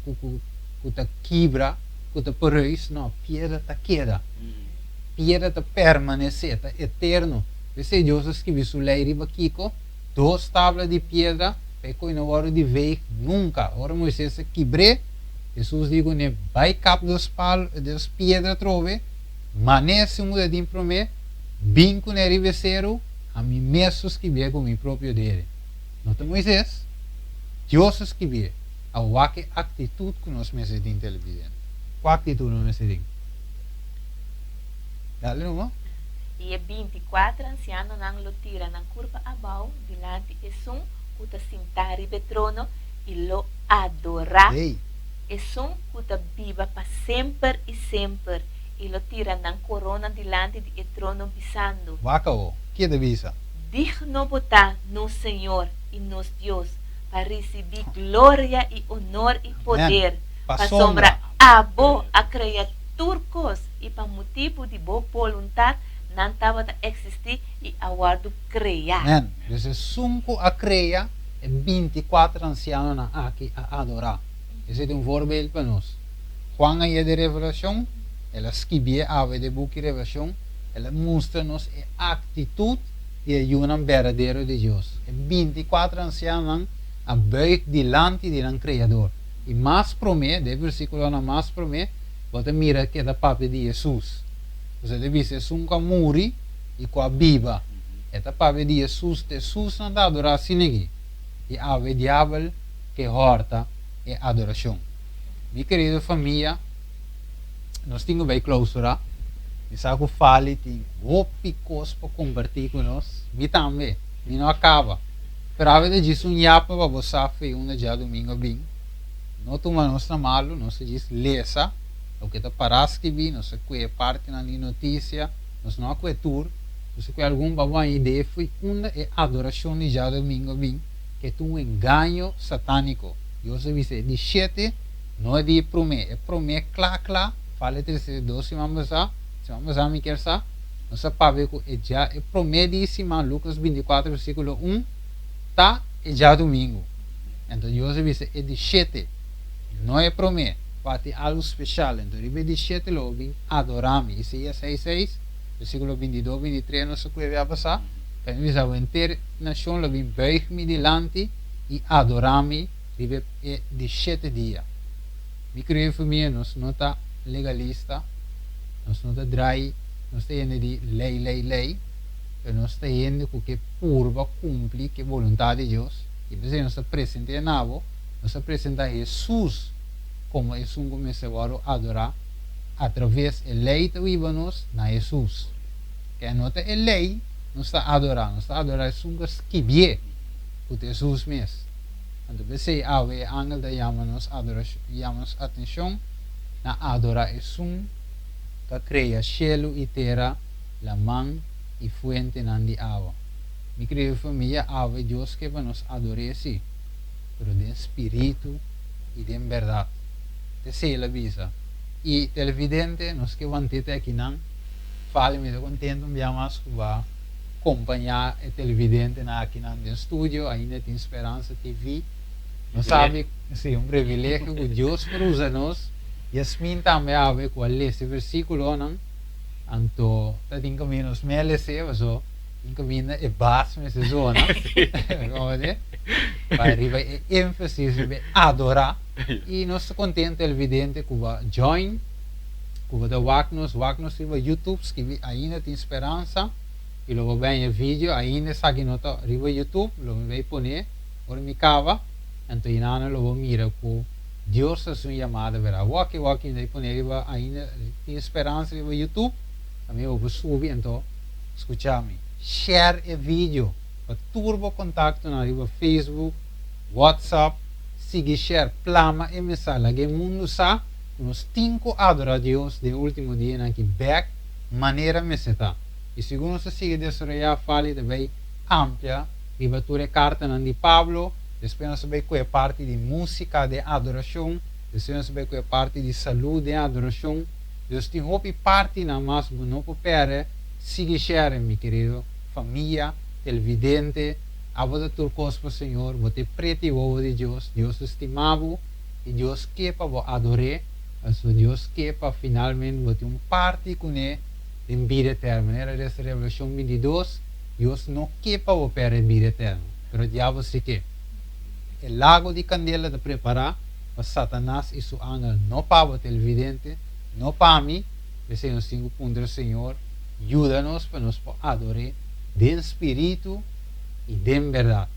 te quebra, que te perus, não, piedra te queda. Piedra te permanece, te eterno. Você Deus escreveu sua lei riba kiko, 2 tábuas de pedra, pecou e não hora de ver nunca. Ora Moisés quebrou, Jesus digo, ne vai cap dos pedras trove, manesse muda de improme, binco ne rivesero, a mim mesmo escrever com o próprio dele. Nota Moisés, Deus escreveu, a que atitude que nós mesmos de inteligente. Qual atitude nós mesmos? Dale não? E 24 ancianos não lo tira na curva abaixo, delante e sum, uta sintari betrono, e lo adorar. Ei, E sum uta viva para sempre e sempre, e lo tira na corona delante de trono bisando. vaca o, que devisa? Digno botar no Senhor e nos Deus, para receber glória e honor e poder, para sombra a boa a criaturas e para motivo de boa vontade não estava a existir e aguardo criar. Amen. Desde 5 a creia e 24 ancianos na aqui a adorar. Esse é um voorbeeld para nós. Juan aí de revelação, ela escreveu a de book de revelação, ela mostra-nos a atitude de um verdadeiro de Deus. E 24 ancianos a buig delante do Criador. E mais promete, de versículo na mais promete, você mira que é da papi de Jesus. Você deve ser nunca morre e com a Bíblia. Esta papi de Jesus não dá adoração aqui. E há o diabo que horta e adoração. Minha querida família, nós temos bem clausura. E sabe que fale, tem picos para convertir com nós. Me também, me não acaba. Pero a vez disso, yapa para você fazer um dia domingo bem. Não toma nós na malo, não se diz lesa. O que está para escrever, não sei qual é parte na notícia, não sei qual é tour, não sei qual é alguma ideia, foi uma adoração de dia domingo bem, que é um engano satânico. E você disse, de 7, não é de promete, clá, fala de 12 semanas, se vamos a me quer sa, não sei para ver que já é promete de Lucas 24, versículo 1, tá, é já domingo. Então, você disse, é de 7, não é promete. Pati algo especial, então ribe 17 lo vim adorami, Isaías 6:6, versículo 22, 23, não sei o que vai passar, para mim a inteira nação lo vim buig-me delante e adorami, ribe 17 dias. Me creio família, nós não está legalista, nós não está dry, nós está indo de lei, mas nós está indo com que purva cumpre que vontade de Deus, e por isso nós está presente na nós está presente a Jesus, como é um começador a adorar através da lei que vivemos na Jesus. Que a nota é lei, não está a adorar Jesus que vive por Jesus mesmo. Então, você há o ángel da chamamos atenção na adoração que cria céu e terra, a mão e fuente de água. Me creio família, há o Deus que nos adorar, sim, mas de espírito e de verdade. Sei la visa. E televidente, nós que vamos ter aqui não, fale me contento, me mais que vai acompanhar o televidente aqui no estúdio, ainda tem Esperança TV. Nós sabe, sim, um privilégio que Deus usa nós. Yasmin também a ver com esse versículo não, então tá tem caminho nos melece, mas o tem caminho é base nessa zona, como é? Vai arriba ênfase em adorar. E nós estamos contentes, evidente, que vai join, que vai dar Wagnos riba YouTube, que ainda tem Esperança, e logo vem o vídeo, ainda sabe que nota riba YouTube, logo vai poner, ora me cava, então inano logo mira que Deus é sua chamada, verá, walk, vai poner riba ainda tem Esperança riba YouTube, também eu vou subir, então, escutame, share o vídeo, para turbo contato na riba Facebook, WhatsApp, siga share, plama e mensagem que o mundo sabe, nos 5 adorar a Deus de último dia aqui, back, maneira me está. E segundo se sigue desarrollar fale também ampla, ribature carta não de Pablo, depois nós sabemos que é parte de música de adoração, depois nós sabemos que é parte de saúde de adoração, dus tem hopi parte na mais não pere, sigue share, meu querido, família, televidente, a você turcos para o Senhor, você preto e ovo de Deus, Deus estimado, e Deus quer para você adorar, also Deus quer para finalmente você parte com ele em vida eterna. Era dessa Revelação 22, Deus não quer para você perder vida eterna, mas o diabo se quer. O lago de candela de preparar para Satanás e seu ángel, não para o televidente, não para mim, esse é o 5 pontos do Senhor, ajuda-nos para nos adorar de espírito e de verdade.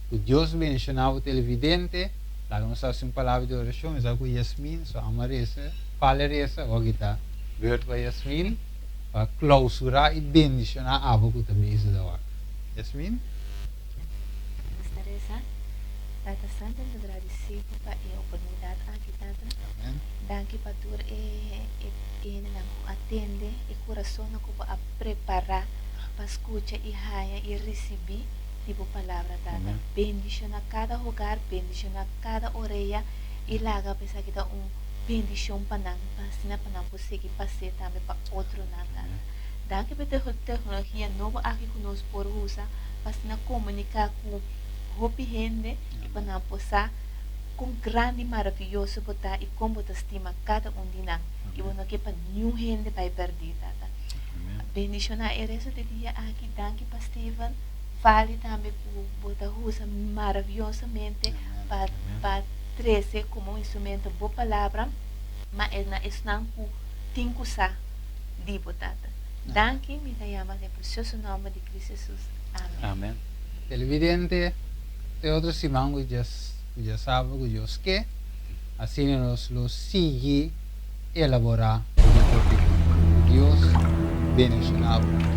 Que Deus mencionava o televidente, lá nós temos uma palavra de oração, mas com Yasmin, sua amaresa, falaresa, ou kita, word para Yasmin, para clausurar e bendicionar a abo que também isso da hora. Yasmin? Teresa, Tata Santa, eu agradeço por a oportunidade aqui, Tata. Amém. Danke para tu atende e coração para preparar para escutar e raia e receber tipo palavra Tata. Bendiciona cada lugar, bendiciona cada orelha e laga pensar que dá bendição para nós, para nós conseguir passar também para outro nada. Danke pela tecnologia nova aqui conosco por usar para comunicar com hopi gente e para nós possar com grande maravilhoso botar e como botar estima cada de nós e não que para nenhum gente vai perder Tata. Bendicionar e resto de dia aqui, danke para Steven. Fale também por botar usa maravilhosamente para trazer como instrumento boa palavra, mas é não com tinco sa de botata. Danke, me chama em precioso nome de Cristo Jesus. Amém. Amém. Televidente, tem outro simão que já sabe que Deus quer, assim nós lo sigue elaborar o Deus bendicionado.